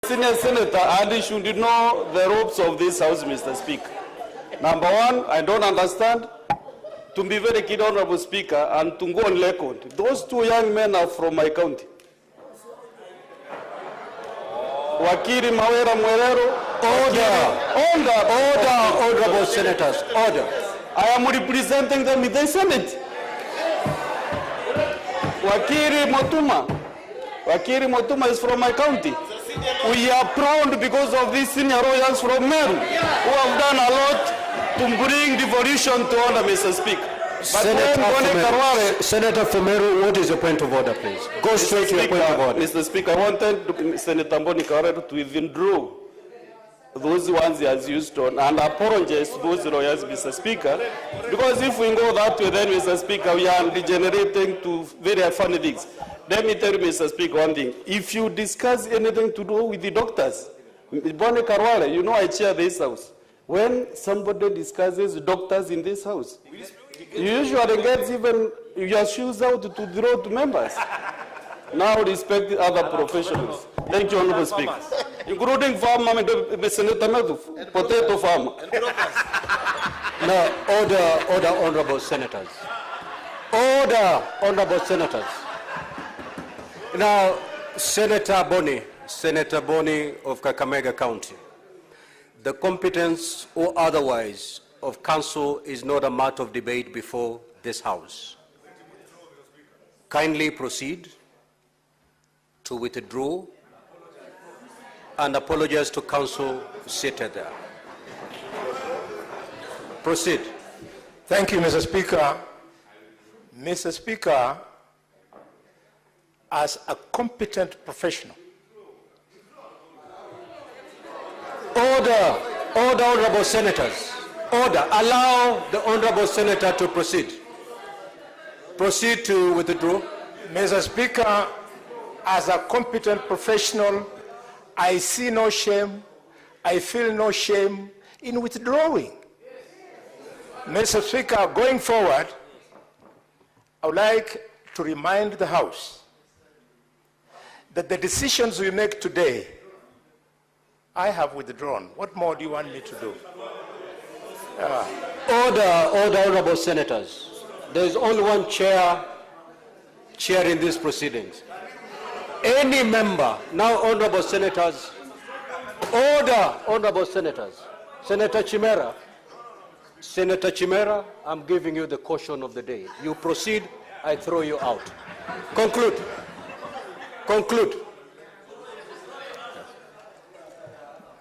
Senior Senator, and he should know the ropes of this House, Mr. Speaker. Number one, I don't understand. To be very keen, Honorable Speaker, and to go on record, those two young men are from my county. Wakiri Mawera Mwerero. Order, honorable senators, order. I am representing them in the Senate. Wakiri Motuma is from my county. We are proud because of these senior royals from Meru who have done a lot to bring devolution to order, Mr. Speaker. Senator Fumeru, what is your point of order, please? Go straight to your point of order. Mr. Speaker, I wanted Senator Mboni Karwaru to withdraw those ones he has used on and apologize to those lawyers, Mr. Speaker, because if we go that way, then, Mr. Speaker, we are degenerating to very funny things. Let me tell you, Mr. Speaker, one thing. If you discuss anything to do with the doctors, Mboni Karwaru, you know I chair this house. When somebody discusses doctors in this house, you usually get even your shoes out to draw to members. Now respect the other professionals. Thank you, Honorable Speaker. Including farmer, potato farmer. Now, order, honorable senators. Order, honorable senators. Now, Senator Boni of Kakamega County. The competence or otherwise of council is not a matter of debate before this House. Kindly proceed to withdraw and apologize to council seated there. Proceed. Thank you, Mr. Speaker. Mr. Speaker, as a competent professional. Order, honorable senators. Order. Allow the honorable senator to proceed. Proceed to withdraw. Mr. Speaker, as a competent professional, I see no shame, I feel no shame in withdrawing. Mr. Speaker, going forward, I would like to remind the House that the decisions we make today, I have withdrawn. What more do you want me to do? Order, honorable senators. There is only one chair chairing these proceedings. Any member, now honorable senators, order, honorable senators. Senator Chimera, I'm giving you the caution of the day. You proceed, I throw you out. Conclude.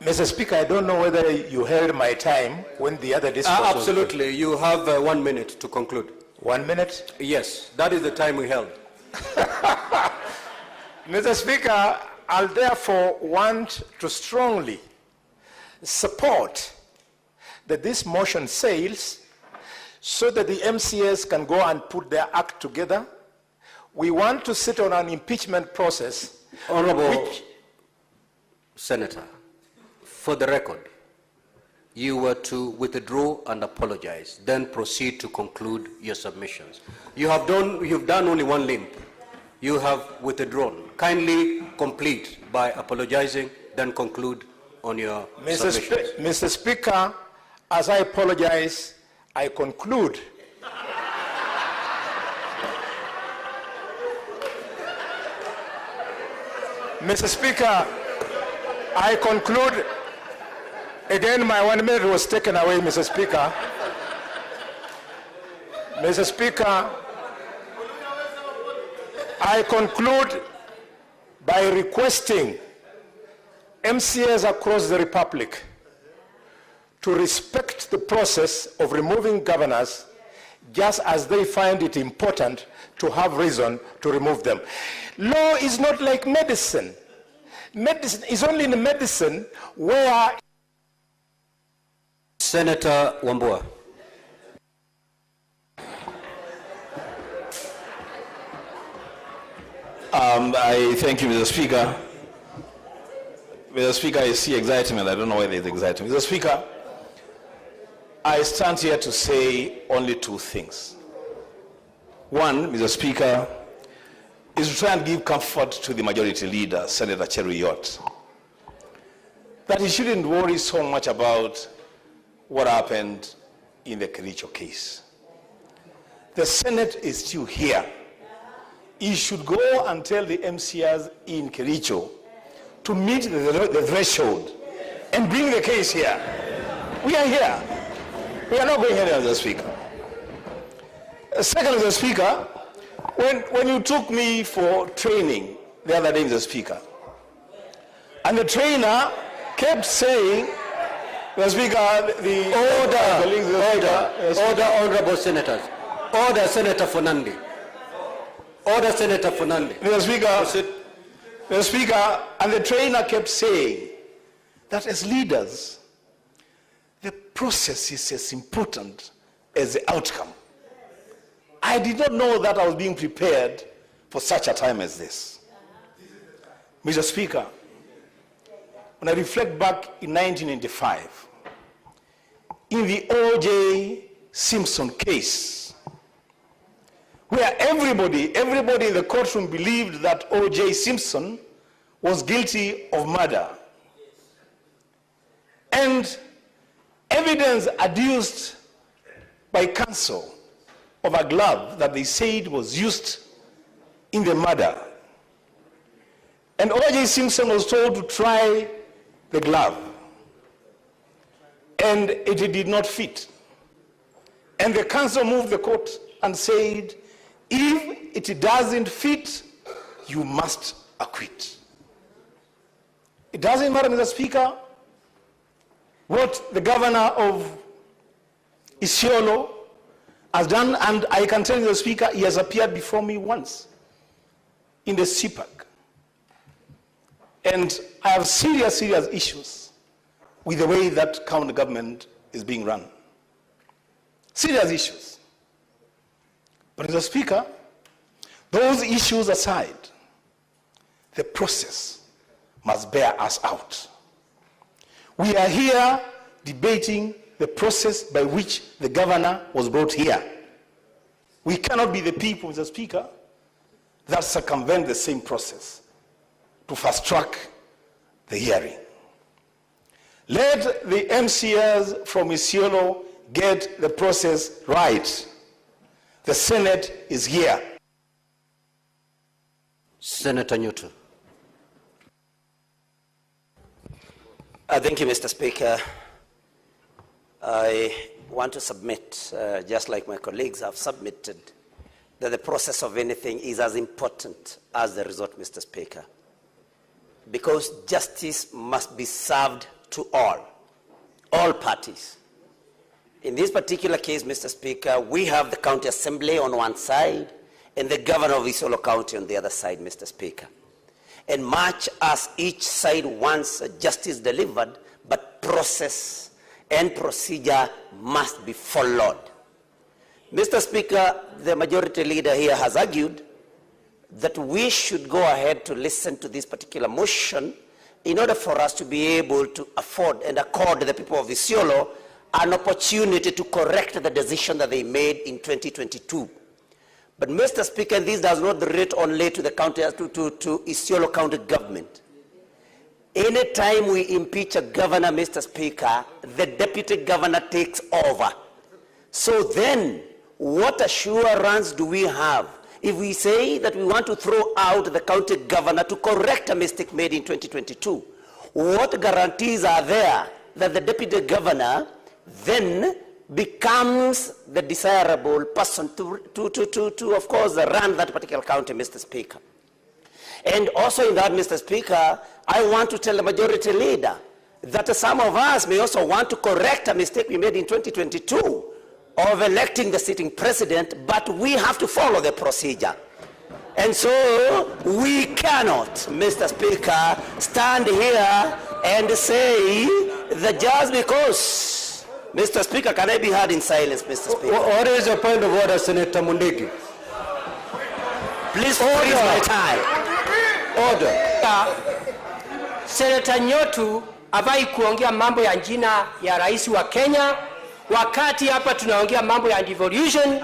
Mr. Speaker, I don't know whether you held my time when the other discourse was absolutely. You have 1 minute to conclude. 1 minute? Yes, that is the time we held. Mr. Speaker, I'll therefore want to strongly support that this motion sails so that the MCAs can go and put their act together. We want to sit on an impeachment process. Honorable Senator, for the record, you were to withdraw and apologize, then proceed to conclude your submissions. You've done only one limb. You have withdrawn. Kindly complete by apologizing, then conclude on your submissions. Mr. Speaker, as I apologize, I conclude. Mr. Speaker, I conclude. Again, my 1 minute was taken away, Mr. Speaker. Mr. Speaker, I conclude by requesting MCAs across the Republic to respect the process of removing governors just as they find it important to have reason to remove them. Law is not like medicine. Medicine is only in medicine where... Senator Wambua. I thank you, Mr. Speaker. Mr. Speaker, I see excitement. I don't know why there's excitement. Mr. Speaker, I stand here to say only two things. One, Mr. Speaker, is to try and give comfort to the majority leader, Senator Cheruyot. that he shouldn't worry so much about what happened in the Kericho case. The Senate is still here. He should go and tell the MCRs in Kericho to meet the threshold and bring the case here. We are here. We are not going anywhere, Mr. Speaker. Second, Mr. Speaker, when you took me for training the other day, Mr. Speaker, and the trainer kept saying, Mr. Speaker, the order, honorable senators. Order, Senator Fernandi. Order, Senator Fernandi. Mr. Speaker, and the trainer kept saying that as leaders, the process is as important as the outcome. I did not know that I was being prepared for such a time as this. Mr. Speaker, when I reflect back in 1995, in the O.J. Simpson case, where everybody in the courtroom believed that O.J. Simpson was guilty of murder, and evidence adduced by counsel of a glove that they said was used in the murder. And O.J. Simpson was told to try the glove, and it did not fit. And the counsel moved the court and said, if it doesn't fit, you must acquit. It doesn't matter, Mr. Speaker, what the governor of Isiolo has done, and I can tell you, Mr. Speaker, he has appeared before me once in the CPAC. And I have serious issues with the way that county government is being run. Serious issues. But Mr. Speaker, those issues aside, the process must bear us out. We are here debating the process by which the governor was brought here. We cannot be the people, Mr. Speaker, that circumvent the same process to fast-track the hearing. Let the MCAs from Isiolo get the process right. The Senate is here. Senator Newton. Thank you, Mr. Speaker. I want to submit, just like my colleagues have submitted, that the process of anything is as important as the result, Mr. Speaker. Because justice must be served to all parties. In this particular case, Mr. Speaker, we have the county assembly on one side and the governor of Isiolo County on the other side, Mr. Speaker. And much as each side wants justice delivered, but process and procedure must be followed. Mr. Speaker, the majority leader here has argued that we should go ahead to listen to this particular motion in order for us to be able to afford and accord the people of Isiolo an opportunity to correct the decision that they made in 2022. But Mr. Speaker, this does not relate only to the county, to Isiolo County government. Anytime we impeach a governor, Mr. Speaker, the deputy governor takes over. So then, what assurance do we have if we say that we want to throw out the county governor to correct a mistake made in 2022? What guarantees are there that the deputy governor then becomes the desirable person to of course, run that particular county, Mr. Speaker? And also in that, Mr. Speaker, I want to tell the majority leader that some of us may also want to correct a mistake we made in 2022 of electing the sitting president, but we have to follow the procedure. And so we cannot, Mr. Speaker, stand here and say that just because, Mr. Speaker, can I be heard in silence, Mr. Speaker? What is your point of order, Senator Mundigi? Please freeze my time. Order. Senator Nyotu havai kuongea mambo ya jina ya rais wa Kenya, wakati hapa tunaongea mambo ya devolution,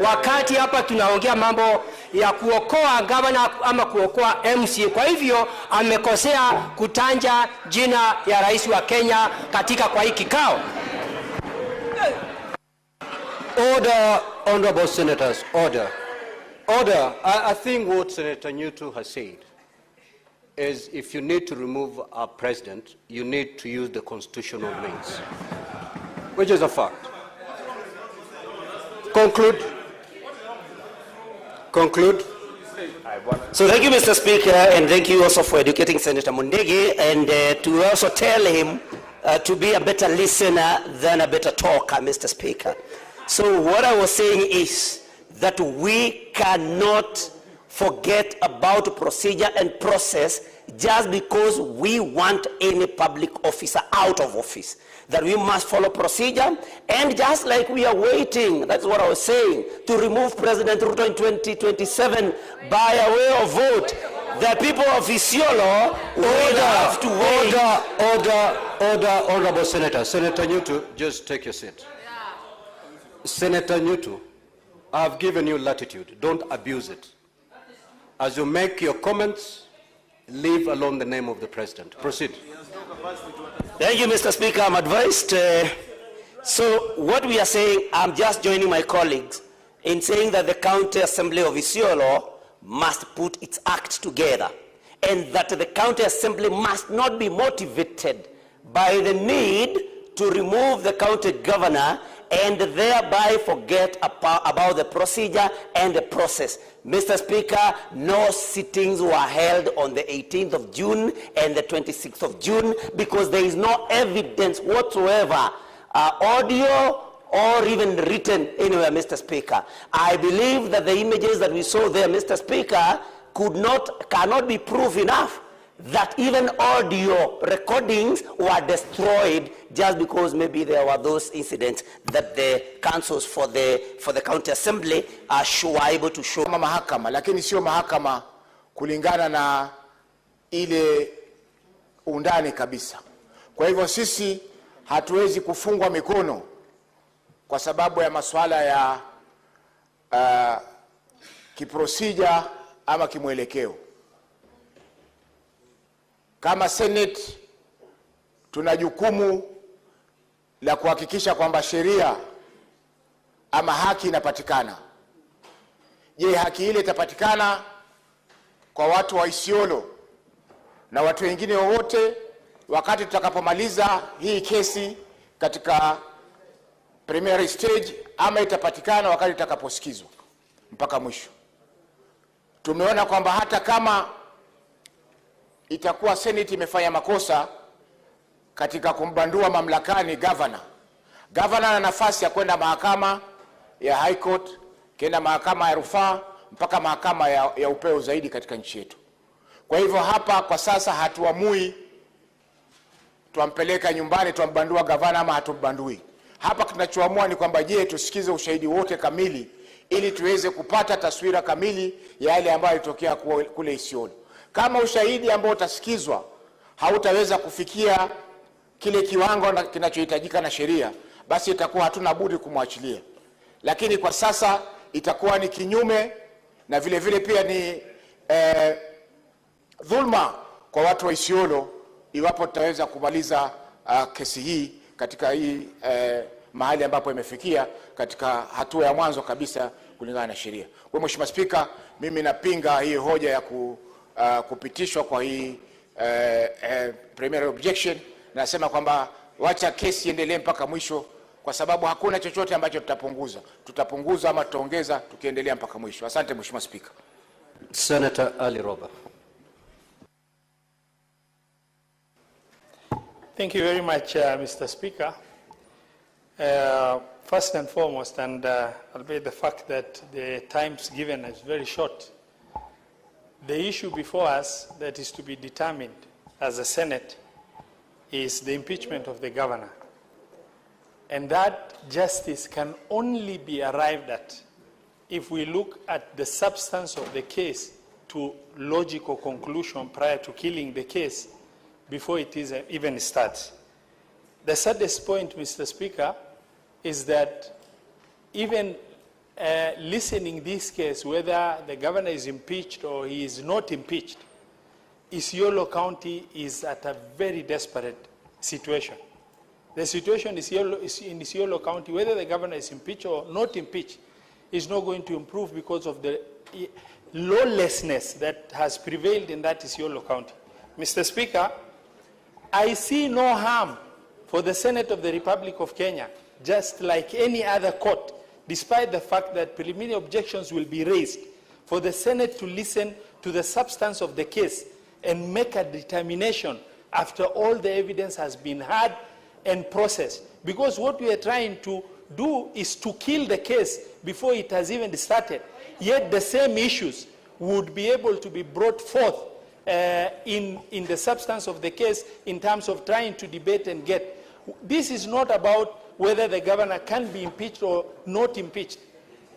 wakati hapa tunaongea mambo ya kuokoa gavana ama kuokoa MCA. Kwa hivyo amekosea kutanja jina ya rais wa Kenya katika kwa hii kikao. Order, honorable senators, order. Order. I think what Senator Nyutu has said is if you need to remove our president, you need to use the constitutional means, which is a fact. Conclude. Conclude. So thank you, Mr. Speaker, and thank you also for educating Senator Mundegi, and to also tell him to be a better listener than a better talker, Mr. Speaker. So what I was saying is that we cannot forget about procedure and process just because we want any public officer out of office. That we must follow procedure, and just like we are waiting, that's what I was saying, to remove President Ruto in 2027 by a way of vote, the people of Isiolo will have to wait. Order, honorable senator. Senator Nyutu, just take your seat. Senator Nyutu, I've given you latitude. Don't abuse it. As you make your comments, leave alone the name of the president. Proceed. Thank you, Mr. Speaker. I'm advised. So what we are saying, I'm just joining my colleagues in saying that the County Assembly of Isiolo must put its act together, and that the County Assembly must not be motivated by the need to remove the county governor and thereby forget about the procedure and the process. Mr. Speaker, no sittings were held on the 18th of June and the 26th of June because there is no evidence whatsoever, audio or even written anywhere, Mr. Speaker. I believe that the images that we saw there, Mr. Speaker, cannot be proof enough that even audio recordings were destroyed just because maybe there were those incidents that the councils for the county assembly were able to show. Mahakama, lakini sio mahakama kulingana na ile undani kabisa. Kwa hivyo sisi hatuwezi kufungwa mikono kwa sababu ya masuala ya kiprosija ama kimwelekeo. Kama Senate tuna jukumu la kuhakikisha kwamba sheria ama haki inapatikana. Je, haki ile itapatikana kwa watu wa Isiolo na watu wengine wote wakati tutakapomaliza hii kesi katika primary stage, ama itapatikana wakati tutakaposikizwa mpaka mwisho? Tumeona kwamba hata kama itakuwa Senate imefanya makosa katika kumbandua mamlakani governor ana nafasi ya kwenda mahakama ya High Court, kwenda mahakama ya rufaa, mpaka mahakama ya upeo zaidi katika nchi yetu. Kwa hivyo hapa kwa sasa hatuamui tuampeleka nyumbani, tuambandua governor ama hatumbandui. Hapa tunachoamua ni kwamba je, tusikize ushahidi wote kamili ili tuweze kupata taswira kamili ya yale ambayo yalitokea kule Isiolo. Kama ushahidi ambao utasikizwa hautaweza kufikia kile kiwango kinachohitajika na sheria, basi itakuwa hatuna budi kumwachilia. Lakini kwa sasa itakuwa ni kinyume na vile vile pia ni dhulma kwa watu wa Isiolo iwapo tutaweza kumaliza kesi hii katika hii mahali ambapo imefikia katika hatua ya mwanzo kabisa kulingana na sheria. Kwa Mheshimiwa Spika, mimi napinga hii hoja ya kupitishwa kwa hii primary objection. Nasema kwamba wacha kesi iendelee mpaka mwisho, kwa sababu hakuna chochote ambacho tutapunguza ama tutaongeza tukiendelea mpaka mwisho. Asante Mheshimiwa Spika. Senator Ali Roba. Thank you very much, Mr. Speaker. First and foremost, and albeit the fact that the times given is very short, the issue before us that is to be determined as a Senate is the impeachment of the governor. And that justice can only be arrived at if we look at the substance of the case to logical conclusion prior to killing the case before it even starts. The saddest point, Mr. Speaker, is that even listening this case, whether the governor is impeached or he is not impeached, Isiolo County is at a very desperate situation. The situation in Isiolo County, whether the governor is impeached or not impeached, is not going to improve because of the lawlessness that has prevailed in that Isiolo County. Mr. Speaker, I see no harm for the Senate of the Republic of Kenya, just like any other court, despite the fact that preliminary objections will be raised, for the Senate to listen to the substance of the case and make a determination after all the evidence has been heard and processed. Because what we are trying to do is to kill the case before it has even started. Yet the same issues would be able to be brought forth in the substance of the case in terms of trying to debate and get. This is not about whether the governor can be impeached or not impeached,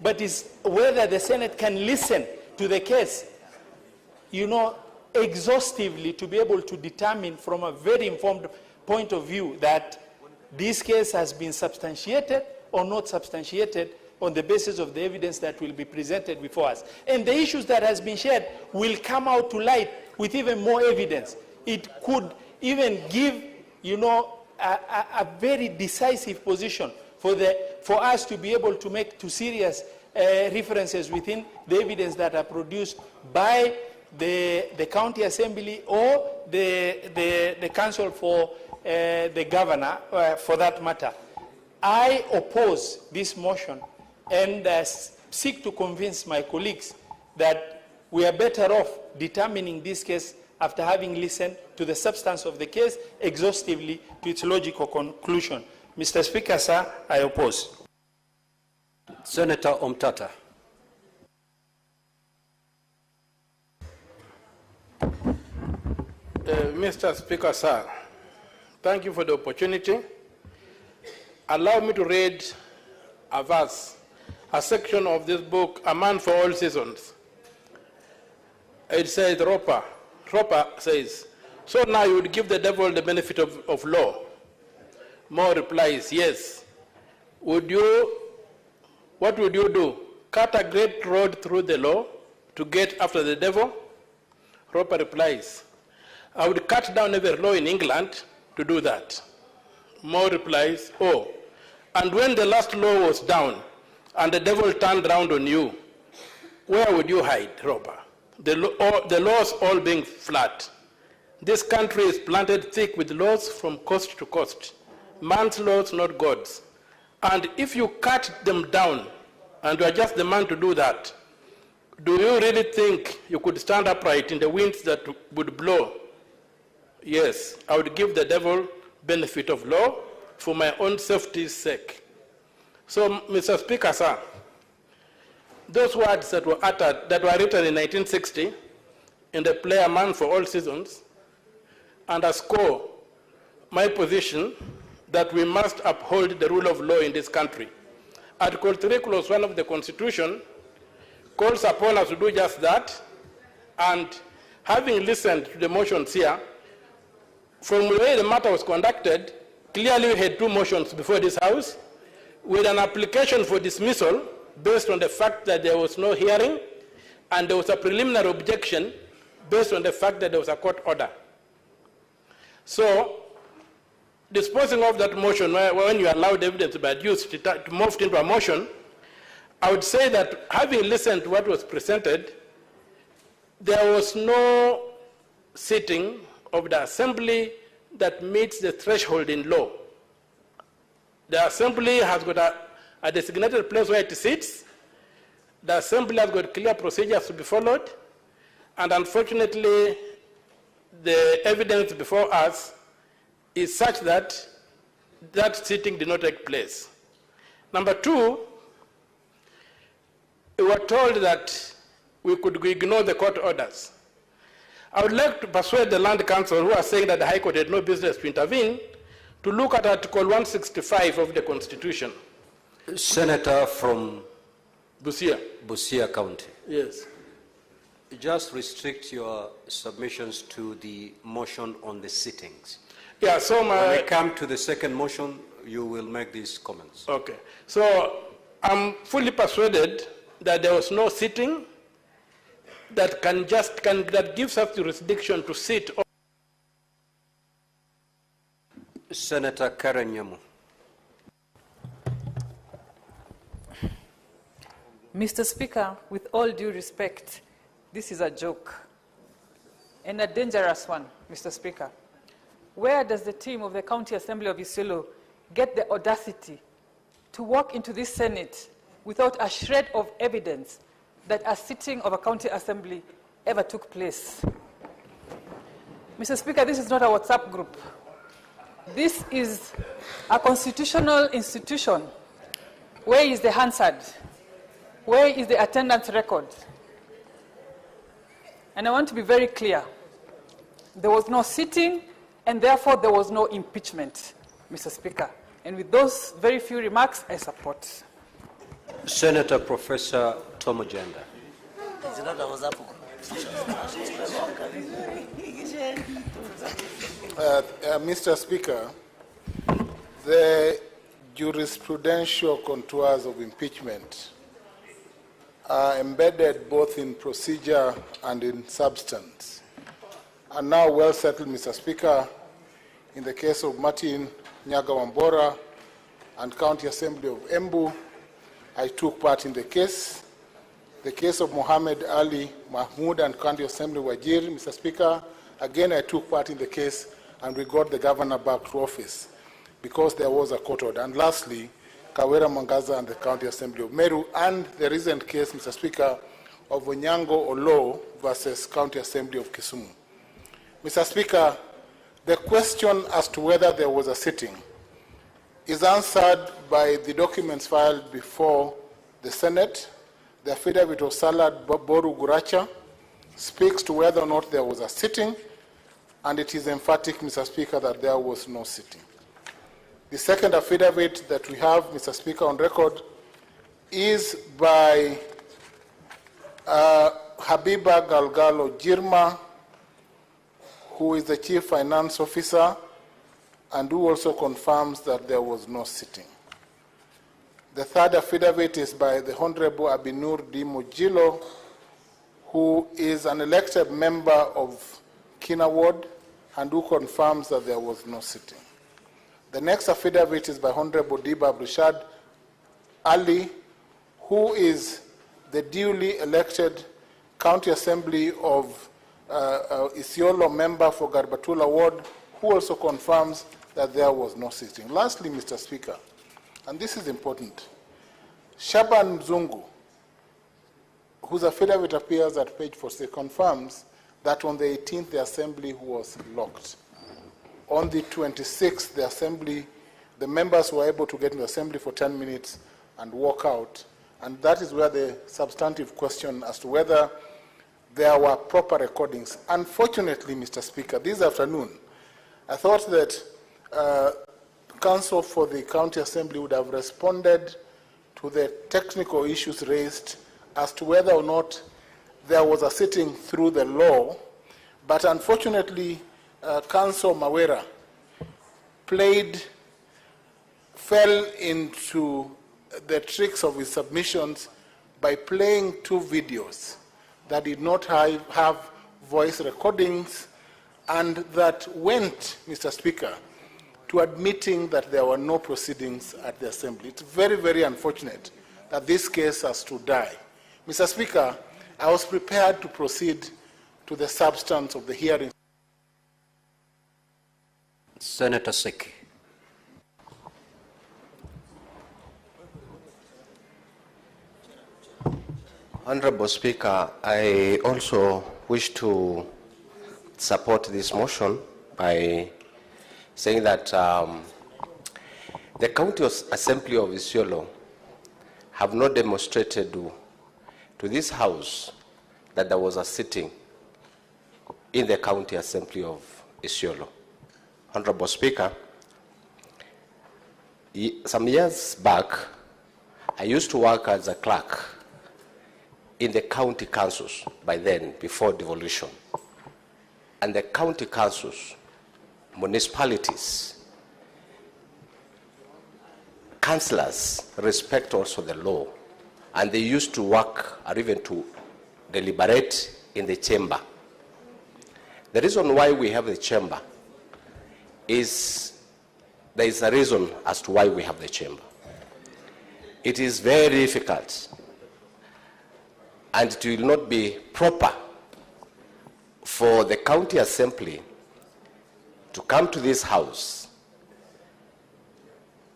but is whether the Senate can listen to the case, exhaustively, to be able to determine from a very informed point of view that this case has been substantiated or not substantiated on the basis of the evidence that will be presented before us. And the issues that has been shared will come out to light with even more evidence. It could even give, a very decisive position for us to be able to make two serious references within the evidence that are produced by the county assembly or the council for the governor, for that matter. I oppose this motion and seek to convince my colleagues that we are better off determining this case after having listened to the substance of the case exhaustively to its logical conclusion. Mr. Speaker, sir, I oppose. Senator Omtata. Mr. Speaker, sir, thank you for the opportunity. Allow me to read a verse, a section of this book, A Man for All Seasons. It says, Roper says, so now you would give the devil the benefit of law. More replies, yes. What would you do? Cut a great road through the law to get after the devil? Roper replies, I would cut down every law in England to do that. More replies, oh, and when the last law was down and the devil turned round on you, where would you hide, Roper? The laws all being flat. This country is planted thick with laws from coast to coast. Man's laws, not God's. And if you cut them down and you are just the man to do that, do you really think you could stand upright in the winds that would blow? Yes, I would give the devil benefit of law for my own safety's sake. So, Mr. Speaker, sir, those words that were uttered, that were written in 1960 in the play A Man for All Seasons, underscore my position that we must uphold the rule of law in this country. Article 3, Clause 1 of the Constitution calls upon us to do just that, and having listened to the motions here, from the way the matter was conducted, clearly we had two motions before this House, with an application for dismissal based on the fact that there was no hearing, and there was a preliminary objection based on the fact that there was a court order. So, disposing of that motion, when you allowed evidence to be adduced to move into a motion, I would say that having listened to what was presented, there was no sitting of the assembly that meets the threshold in law. The assembly has got a designated place where it sits. The assembly has got clear procedures to be followed. And unfortunately, the evidence before us is such that that sitting did not take place. Number two, we were told that we could ignore the court orders. I would like to persuade the Land Council, who are saying that the High Court had no business to intervene, to look at Article 165 of the Constitution. Senator from Busia County. Yes. Just restrict your submissions to the motion on the sittings. Yeah, so when we come to the second motion, you will make these comments. Okay. So I'm fully persuaded that there was no sitting that that gives us jurisdiction to sit. Senator Karen Nyamu. Mr. Speaker, with all due respect, this is a joke, and a dangerous one, Mr. Speaker. Where does the team of the County Assembly of Isiolo get the audacity to walk into this Senate without a shred of evidence that a sitting of a county assembly ever took place? Mr. Speaker, this is not a WhatsApp group. This is a constitutional institution. Where is the Hansard? Where is the attendance record? And I want to be very clear. There was no sitting, and therefore there was no impeachment, Mr. Speaker. And with those very few remarks, I support. Senator Professor Tomojenda. Mr. Speaker, the jurisprudential contours of impeachment are embedded both in procedure and in substance, and now well settled, Mr. Speaker, in the case of Martin Nyaga Wambora and County Assembly of Embu. I took part in the case. The case of Mohammed Ali Mahmoud and County Assembly Wajir, Mr. Speaker, again I took part in the case, and we got the governor back to office because there was a court order. And lastly, Kawera Mangaza and the County Assembly of Meru, and the recent case, Mr. Speaker, of Onyango Olo versus County Assembly of Kisumu. Mr. Speaker, the question as to whether there was a sitting is answered by the documents filed before the Senate. The affidavit of Salad Boru Guracha speaks to whether or not there was a sitting, and it is emphatic, Mr. Speaker, that there was no sitting. The second affidavit that we have, Mr. Speaker, on record is by Habiba Galgalo Jirma, who is the Chief Finance Officer, and who also confirms that there was no sitting. The third affidavit is by the Honorable Abinur D. Mojilo, who is an elected member of Kina Ward, and who confirms that there was no sitting. The next affidavit is by Honorable Diba Brushad Ali, who is the duly elected County Assembly of Isiolo member for Garbatula Ward, who also confirms that there was no sitting. Lastly, Mr. Speaker, and this is important, Shaban Mzungu, whose affidavit appears at page 46, confirms that on the 18th the assembly was locked. On the 26th, the assembly, the members were able to get in the assembly for 10 minutes and walk out. And that is where the substantive question as to whether there were proper recordings. Unfortunately, Mr. Speaker, this afternoon, I thought that counsel for the county assembly would have responded to the technical issues raised as to whether or not there was a sitting through the law. But unfortunately, Council Mawera fell into the tricks of his submissions by playing two videos that did not have voice recordings, and that went, Mr. Speaker, to admitting that there were no proceedings at the assembly. It's very, very unfortunate that this case has to die. Mr. Speaker, I was prepared to proceed to the substance of the hearing. Senator Seki. Honorable Speaker, I also wish to support this motion by saying that the County Assembly of Isiolo have not demonstrated to this House that there was a sitting in the County Assembly of Isiolo. Honorable Speaker, some years back, I used to work as a clerk in the county councils by then, before devolution. And the county councils, municipalities, councillors respect also the law, and they used to work or even to deliberate in the chamber. The reason why we have the chamber is there is a reason as to why we have the chamber. It is very difficult, and it will not be proper for the county assembly to come to this house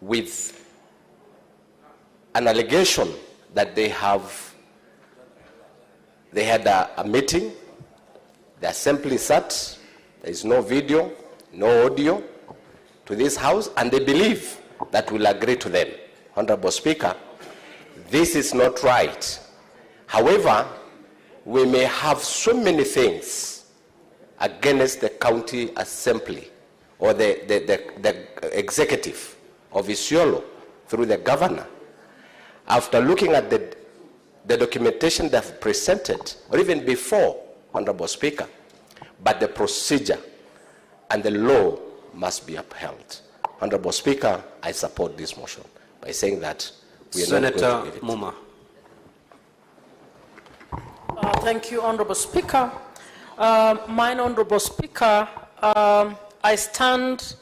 with an allegation that they had a meeting, the assembly sat, there is no video, no audio to this house, and they believe that we'll agree to them. Honorable Speaker, this is not right. However, we may have so many things against the county assembly or the executive of Isiolo through the governor. After looking at the documentation they've presented, or even before, Honorable Speaker, but the procedure and the law must be upheld. Honorable Speaker, I support this motion by saying that we are not going to give it. Senator Muma. Thank you, Honorable Speaker. Mine, Honorable Speaker, I stand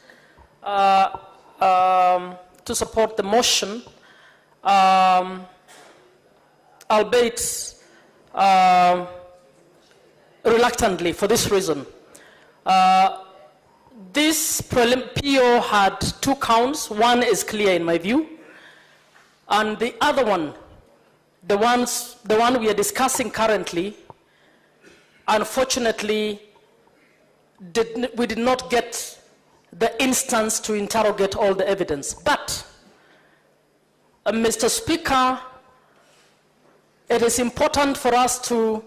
to support the motion, albeit reluctantly for this reason. This PO had 2 counts. One is clear in my view, and the other one, the one we are discussing currently, unfortunately, we did not get the instance to interrogate all the evidence. But, Mr. Speaker, it is important for us to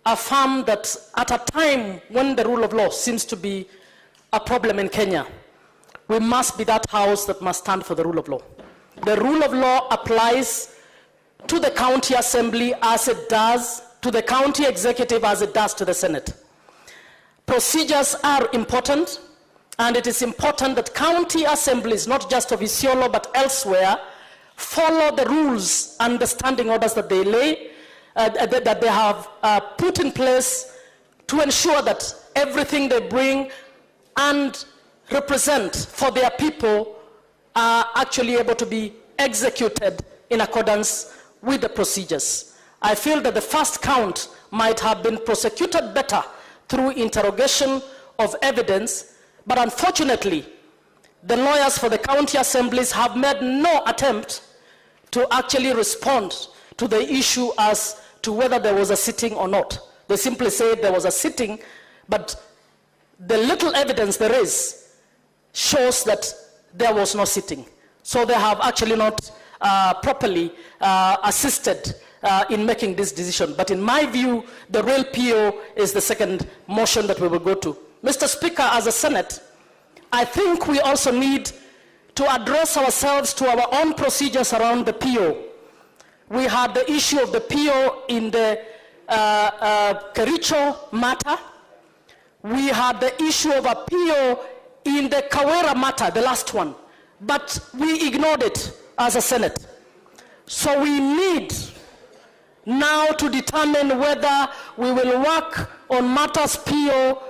affirm that at a time when the rule of law seems to be a problem in Kenya, we must be that house that must stand for the rule of law. The rule of law applies to the county assembly as it does to the county executive as it does to the Senate. Procedures are important, and it is important that county assemblies, not just of Isiolo but elsewhere, follow the rules and the standing orders that they lay, that they have put in place to ensure that everything they bring and represent for their people are actually able to be executed in accordance with the procedures. I feel that the first count might have been prosecuted better through interrogation of evidence, but unfortunately, the lawyers for the county assemblies have made no attempt to actually respond to the issue as to whether there was a sitting or not. They simply said there was a sitting, but the little evidence there is shows that there was no sitting. So they have actually not properly assisted in making this decision. But in my view, the real PO is the second motion that we will go to. Mr. Speaker, as a Senate, I think we also need to address ourselves to our own procedures around the PO. We had the issue of the PO in the Kericho matter. We had the issue of a PO in the Kawera matter, the last one, but we ignored it as a Senate. So we need now to determine whether we will work on matters PO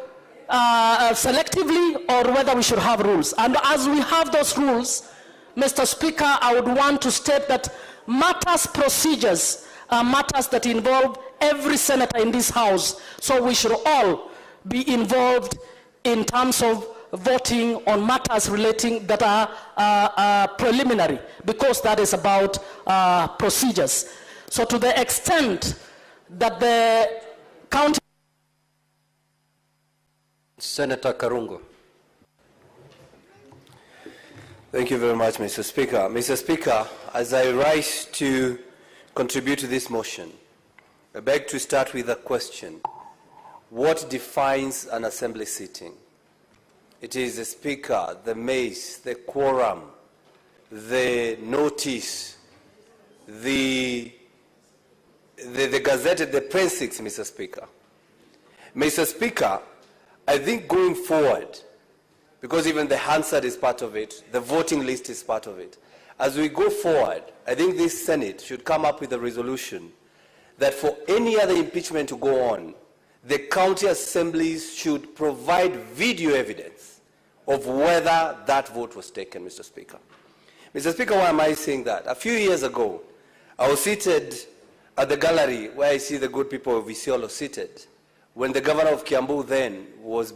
selectively or whether we should have rules. And as we have those rules, Mr. Speaker, I would want to state that matters procedures are matters that involve every senator in this House. So we should all be involved in terms of voting on matters relating that are preliminary, because that is about procedures. So to the extent that the county... Senator Karungo. Thank you very much, Mr. Speaker. Mr. Speaker, as I rise to contribute to this motion, I beg to start with a question. What defines an assembly sitting? It is the Speaker, the mace, the quorum, the notice, the gazetted, the press, Mr. Speaker. Mr. Speaker, I think going forward, because even the Hansard is part of it, the voting list is part of it, as we go forward, I think this Senate should come up with a resolution that for any other impeachment to go on, the county assemblies should provide video evidence of whether that vote was taken, Mr. Speaker. Mr. Speaker, why am I saying that? A few years ago, I was seated at the gallery where I see the good people of Isiolo seated when the governor of Kiambu then was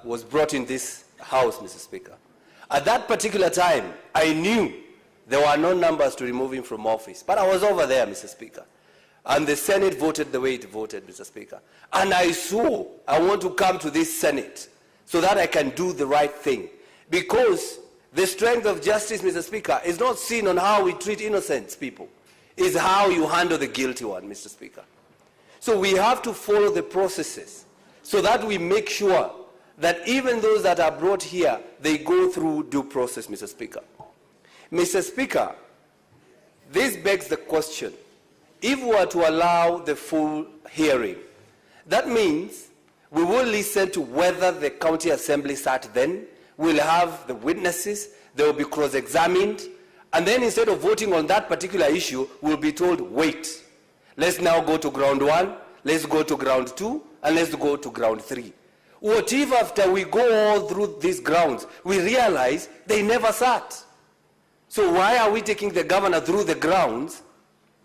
was brought in this house, Mr. Speaker. At that particular time, I knew there were no numbers to remove him from office, but I was over there, Mr. Speaker. And the Senate voted the way it voted, Mr. Speaker. And I swore I want to come to this Senate so that I can do the right thing. Because the strength of justice, Mr. Speaker, is not seen on how we treat innocent people. It's how you handle the guilty one, Mr. Speaker. So we have to follow the processes so that we make sure that even those that are brought here, they go through due process, Mr. Speaker. Mr. Speaker, this begs the question, if we were to allow the full hearing, that means we will listen to whether the county assembly sat then, we'll have the witnesses, they will be cross-examined, and then instead of voting on that particular issue, we'll be told, wait, let's now go to ground 1, let's go to ground 2, and let's go to ground 3. What if after we go all through these grounds, we realize they never sat? So why are we taking the governor through the grounds,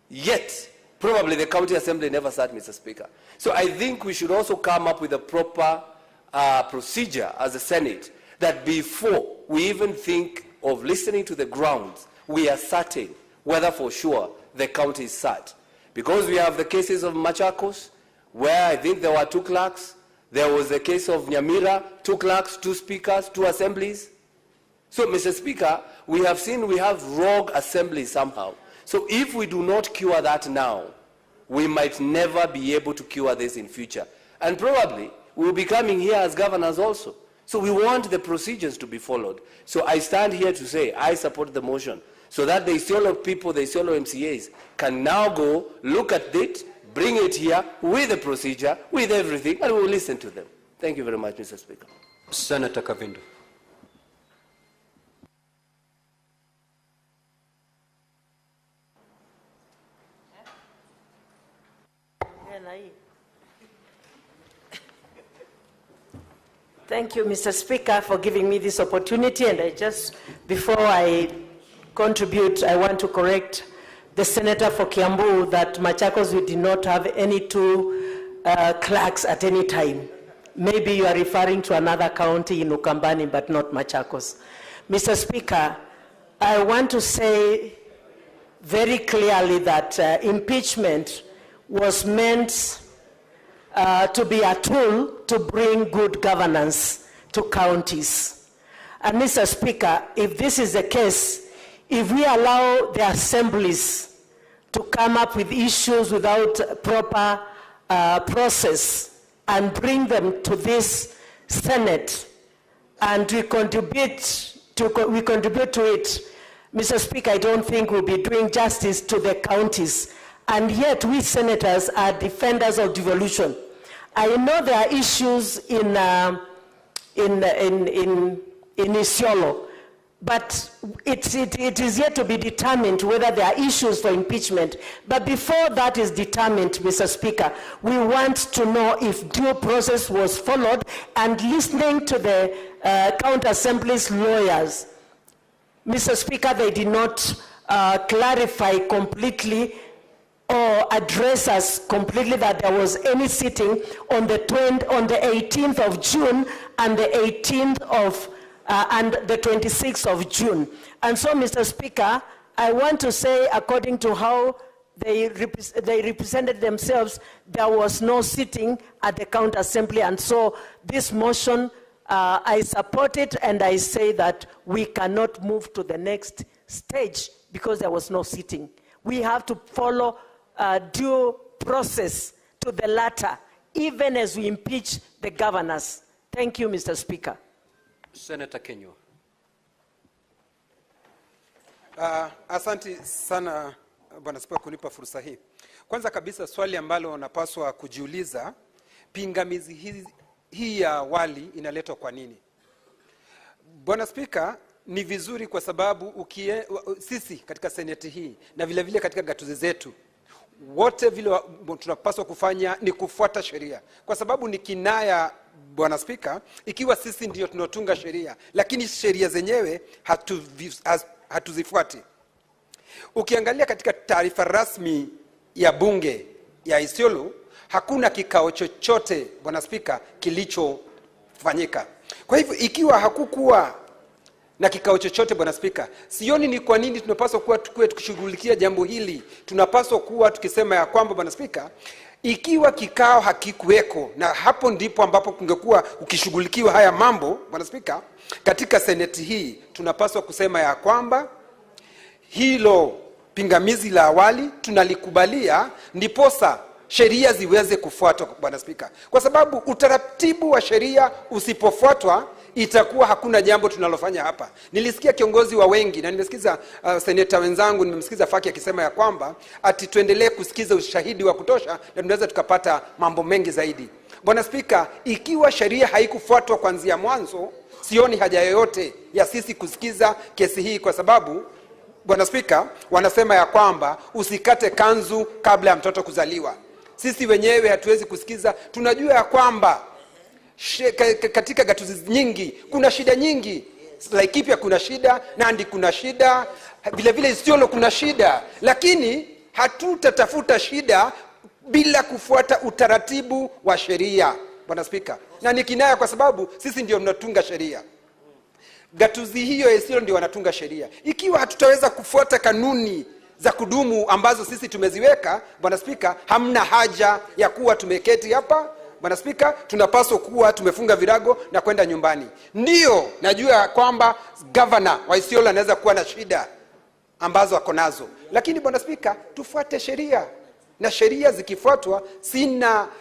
yet probably the county assembly never sat, Mr. Speaker? So I think we should also come up with a proper procedure as a Senate that before we even think of listening to the grounds, we are certain whether for sure the county is sat. Because we have the cases of Machakos, where I think there were 2 clerks. There was the case of Nyamira, 2 clerks, 2 speakers, 2 assemblies. So, Mr. Speaker, we have seen we have rogue assemblies somehow. So if we do not cure that now, we might never be able to cure this in future. And probably we'll be coming here as governors also. So we want the procedures to be followed. So I stand here to say I support the motion so that the Isiolo people, the Isiolo MCAs, can now go look at it, bring it here with the procedure, with everything, and we'll listen to them. Thank you very much, Mr. Speaker. Senator Kavindu. Thank you, Mr. Speaker, for giving me this opportunity. And before I contribute, I want to correct the senator for Kiambu that Machakos, we did not have any 2 clerks at any time. Maybe you are referring to another county in Ukambani, but not Machakos. Mr. Speaker, I want to say very clearly that impeachment was meant to be a tool to bring good governance to counties. And Mr. Speaker, if this is the case, if we allow the assemblies to come up with issues without proper process and bring them to this Senate, and we contribute to it, Mr. Speaker, I don't think we'll be doing justice to the counties. And yet we senators are defenders of devolution. I know there are issues in Isiolo, but it is yet to be determined whether there are issues for impeachment. But before that is determined, Mr. Speaker, we want to know if due process was followed, and listening to the county assembly's lawyers, Mr. Speaker, they did not clarify completely or address us completely that there was any sitting on the 18th of June and the 18th of and the 26th of June. And so, Mr. Speaker, I want to say, according to how they represented themselves, there was no sitting at the county assembly. And so this motion, I support it, and I say that we cannot move to the next stage because there was no sitting. We have to follow due process to the latter, even as we impeach the governors. Thank you, Mr. Speaker. Senator Kenyo. Asante sana Bwana Spika kunipa fursa hii. Kwanza kabisa swali ambalo napaswa kujiuliza, pingamizi hii ya awali inaletwa kwa nini? Bwana Spika, ni vizuri kwa sababu sisi katika seneti hii na vile vile katika gatuzi zetu wote vile tunapaswa kufanya ni kufuata sheria, kwa sababu ni kinaya, Bwana Spika, ikiwa sisi ndio tunatunga sheria lakini sheria zenyewe hatuzifuati. Ukiangalia katika taarifa rasmi ya bunge ya Isiolo, hakuna kikao chochote, Bwana Spika, kilichofanyika. Kwa hivyo ikiwa hakukuwa na kikao chochote, Bwana Spika, sioni ni kwa nini tunapaswa kuwa tukishughulikia jambo hili. Tunapaswa kuwa tukisema ya kwamba, Bwana Spika, ikiwa kikao hakikuweko, na hapo ndipo ambapo kungekuwa ukishughulikiwa haya mambo, Bwana Spika, katika seneti hii tunapaswa kusema ya kwamba hilo pingamizi la awali tunalikubalia, ndiposa sheria ziweze kufuatwa, Bwana Spika, kwa sababu utaratibu wa sheria usipofuatwa itakuwa hakuna jambo tunalofanya hapa. Nilisikia kiongozi wa wengi na nimesikiza seneta wenzangu, nimemsikiza Faki akisema ya kwamba ati tuendelee kusikiza ushahidi wa kutosha na tunaweza tukapata mambo mengi zaidi. Bwana Spika, ikiwa sheria haikufuatwa kuanzia mwanzo, sioni haja yoyote ya sisi kusikiza kesi hii, kwa sababu, Bwana Spika, wanasema ya kwamba usikate kanzu kabla ya mtoto kuzaliwa. Sisi wenyewe hatuwezi kusikiza. Tunajua ya kwamba katika gatuzi nyingi kuna shida nyingi. Laikipia kuna shida, Nandi kuna shida, vile vile Isiolo kuna shida, lakini hatutatafuta shida bila kufuata utaratibu wa sheria, Bwana Spika. Na ni kinaya kwa sababu sisi ndio tunatunga sheria. Gatuzi hiyo ya Isiolo ndio wanatunga sheria. Ikiwa hatutaweza kufuata kanuni za kudumu ambazo sisi tumeziweka, Bwana Spika, hamna haja ya kuwa tumeketi hapa, Bwana Spika. Tunapaswa kuwa tumefunga virago na kwenda nyumbani. Ndio najua kwamba governor wa Isiolo anaweza kuwa na shida ambazo ako nazo, lakini Bwana Spika, tufuate sheria, na sheria zikifuatwa,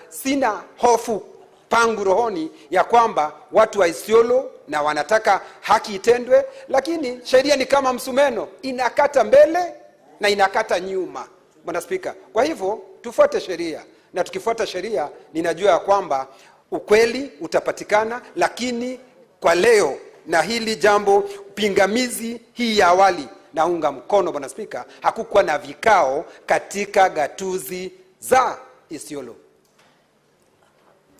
sina hofu pangu rohoni ya kwamba watu wa Isiolo na wanataka haki itendwe, lakini sheria ni kama msumeno, inakata mbele na inakata nyuma, Bwana Spika. Kwa hivyo tufuate sheria, na tukifuata sheria ninajua ya kwamba ukweli utapatikana. Lakini kwa leo na hili jambo pingamizi hii ya awali, naunga mkono, Bwana Spika. Hakukuwa na vikao katika gatuzi za Isiolo.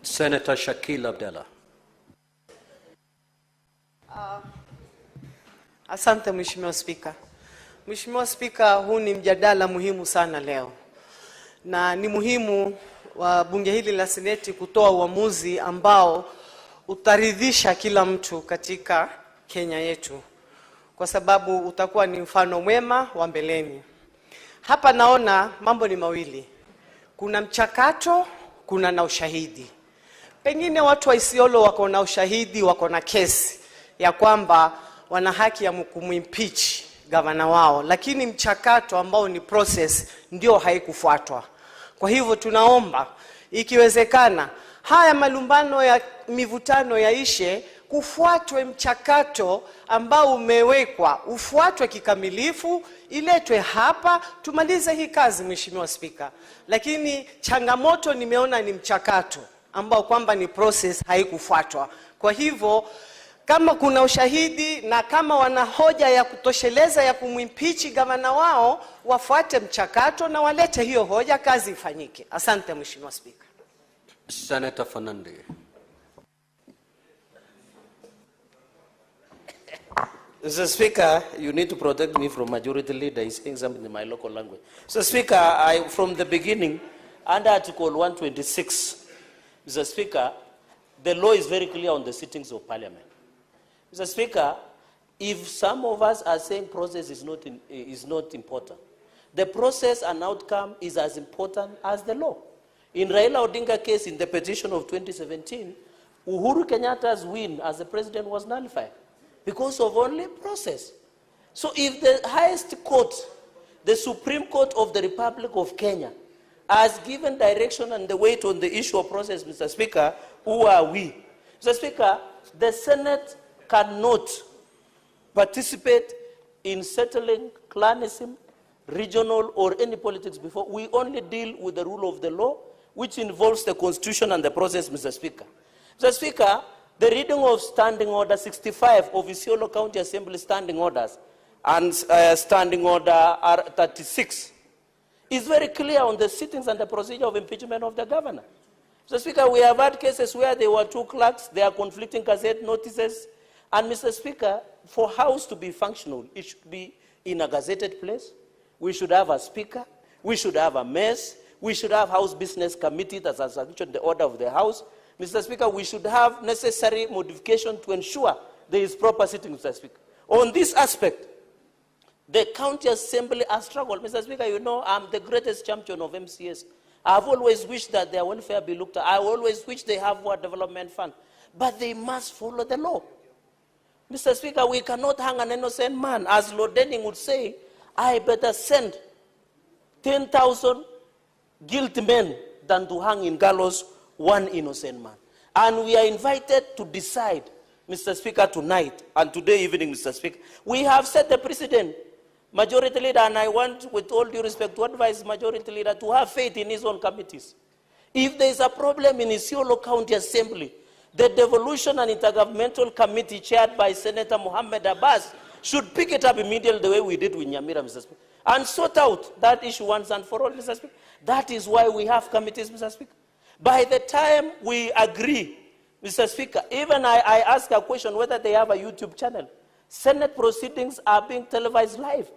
Senator Shakil Abdallah. Asante Mheshimiwa Spika. Mheshimiwa Spika, huu ni mjadala muhimu sana leo. Na ni muhimu wa bunge hili la Seneti kutoa uamuzi ambao utaridhisha kila mtu katika Kenya yetu, kwa sababu utakuwa ni mfano mwema wa mbeleni. Hapa naona mambo ni mawili. Kuna mchakato, kuna na ushahidi. Pengine watu wa Isiolo wako na ushahidi, wako na kesi ya kwamba wana haki ya kumimpeach gavana wao, lakini mchakato ambao ni process ndio haikufuatwa. Kwa hivyo tunaomba ikiwezekana haya malumbano ya mivutano yaishe, kufuatwe mchakato ambao umewekwa, ufuatwe kikamilifu, iletwe hapa tumalize hii kazi, Mheshimiwa Spika. Lakini changamoto nimeona ni mchakato ambao kwamba ni process haikufuatwa. Kwa hivyo kama kuna ushahidi na kama wana hoja ya kutosheleza ya kumimpeach gavana wao, wafuate mchakato na walete hiyo hoja, kazi ifanyike. Asante Mheshimiwa Spika. Senator Fernandez. Mr. Speaker, you need to protect me from majority leader saying something in my local language. Mr. Speaker, from the beginning, under Article 126, Mr. Speaker, the law is very clear on the sittings of Parliament. Mr. Speaker, if some of us are saying process is not important, the process and outcome is as important as the law. In Raila Odinga case, in the petition of 2017, Uhuru Kenyatta's win as the president was nullified because of only process. So if the highest court, the Supreme Court of the Republic of Kenya, has given direction and the weight on the issue of process, Mr. Speaker, who are we? Mr. Speaker, the Senate cannot participate in settling clanism, regional or any politics before. We only deal with the rule of the law, which involves the Constitution and the process, Mr. Speaker. Mr. Speaker, The reading of Standing Order 65 of Isiolo County Assembly Standing Orders and Standing Order R36 is very clear on the sittings and the procedure of impeachment of the governor. Mr. Speaker, we have had cases where there were two clerks, there are conflicting gazette notices, and Mr. Speaker, for House to be functional, it should be in a gazetted place. We should have a speaker, we should have a mess, we should have House Business Committee that has sanctioned the order of the House. Mr. Speaker, we should have necessary modification to ensure there is proper sitting, Mr. Speaker. On this aspect, the County Assembly has struggled. Mr. Speaker, you know I'm the greatest champion of MCAs. I've always wished that their welfare be looked at. I always wish they have a development fund. But they must follow the law. Mr. Speaker, we cannot hang an innocent man. As Lord Denning would say, I better send 10,000 guilty men than to hang in gallows one innocent man. And we are invited to decide, Mr. Speaker, tonight and today evening, Mr. Speaker. We have set the precedent. Majority Leader, and I want, with all due respect, to advise Majority Leader to have faith in his own committees. If there is a problem in Isiolo County Assembly, the Devolution and Intergovernmental Committee chaired by Senator Mohammed Abbas should pick it up immediately the way we did with Nyamira, Mr. Speaker, and sort out that issue once and for all, Mr. Speaker. That is why we have committees, Mr. Speaker. By the time we agree, Mr. Speaker, even I ask a question whether they have a YouTube channel. Senate proceedings are being televised live.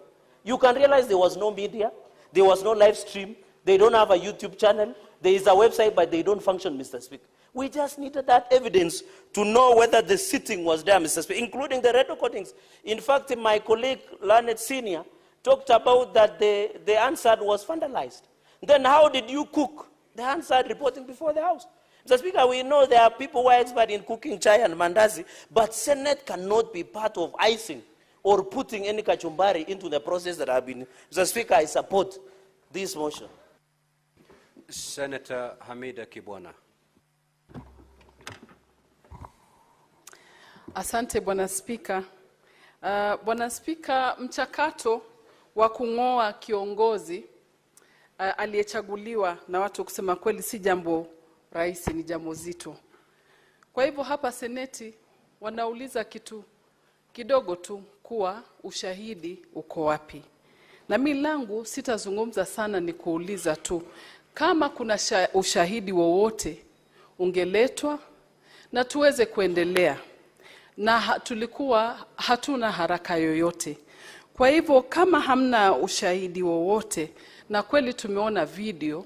You can realize there was no media, there was no live stream, they don't have a YouTube channel, there is a website, but they don't function, Mr. Speaker. We just needed that evidence to know whether the sitting was there, Mr. Speaker, including the red recordings. In fact, my colleague, Lanet Senior, talked about that the Hansard was vandalized. Then how did you cook the Hansard reporting before the House? Mr. Speaker, we know there are people who are expert in cooking chai and mandazi, but Senate cannot be part of icing or putting any kachumbari into the process that have been. Mr. Speaker, I support this motion. Senator Hamida Kibwana. Asante Bwana Spika. Bwana Spika, mchakato wa kung'oa kiongozi aliyechaguliwa na watu kusema kweli si jambo rahisi, ni jambo zito. Kwa hivyo hapa Seneti wanauliza kitu kidogo tu, kuwa ushahidi uko wapi. Na mimi langu sitazungumza sana, ni kuuliza tu kama kuna ushahidi wowote ungeletwa na tuweze kuendelea. Na tulikuwa hatuna haraka yoyote. Kwa hivyo kama hamna ushahidi wowote, na kweli tumeona video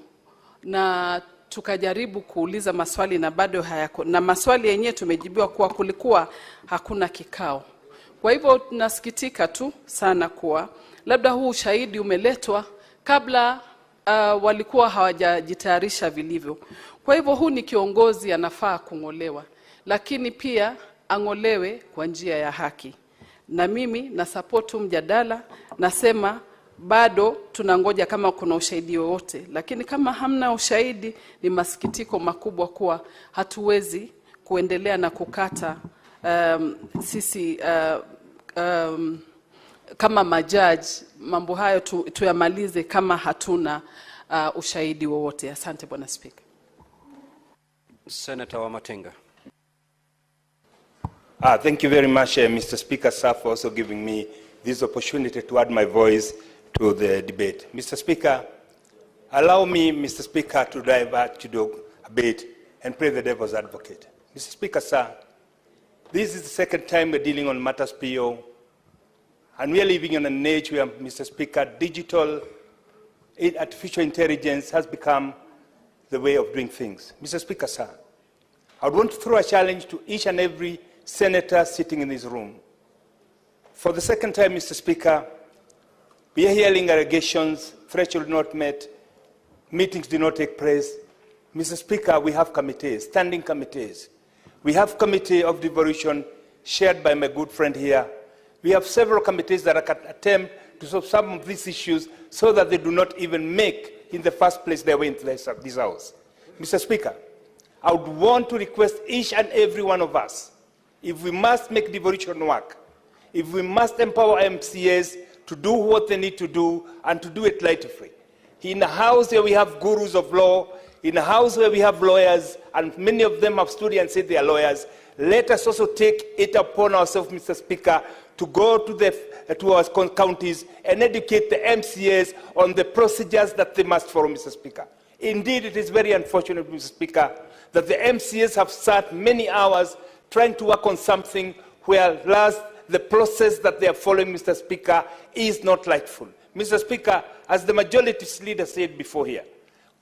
na tukajaribu kuuliza maswali na bado hayako, na maswali yenyewe tumejibiwa kuwa kulikuwa hakuna kikao. Kwa hivyo tunasikitika tu sana kuwa labda huu ushahidi umeletwa kabla walikuwa hawajajitayarisha vilivyo. Kwa hivyo huu ni kiongozi anafaa kung'olewa, lakini pia ang'olewe kwa njia ya haki. Na mimi na support mjadala, nasema bado tunangoja kama kuna ushahidi wowote, lakini kama hamna ushahidi ni masikitiko makubwa kuwa hatuwezi kuendelea na kukata sisi kama majaji mambo hayo tuyamalize kama hatuna ushahidi wowote. Asante Bwana Speaker. Senator Wamatenga. Thank you very much, Mr. Speaker, sir, for also giving me this opportunity to add my voice to the debate. Mr. Speaker, allow me, Mr. Speaker, to divert a bit and play the devil's advocate. Mr. Speaker, sir, this is the second time we're dealing on matters PO, and we are living in an age where, Mr. Speaker, digital artificial intelligence has become the way of doing things. Mr. Speaker, sir, I would want to throw a challenge to each and every senator sitting in this room. For the second time, Mr. Speaker, we are hearing allegations, threshold not met, meetings do not take place. Mr. Speaker, we have committees, standing committees. We have committee of devolution chaired by my good friend here. We have several committees that can attempt to solve some of these issues so that they do not even make, in the first place, their way into this House. Mr. Speaker, I would want to request each and every one of us, if we must make devolution work, if we must empower MCAs to do what they need to do and to do it light-free. In a house where we have gurus of law, in a house where we have lawyers, and many of them have stood and said they are lawyers, let us also take it upon ourselves, Mr. Speaker, to go to our counties and educate the MCAs on the procedures that they must follow, Mr. Speaker. Indeed, it is very unfortunate, Mr. Speaker, that the MCAs have sat many hours trying to work on something where last the process that they are following, Mr. Speaker, is not rightful. Mr. Speaker, as the majority leader said before here,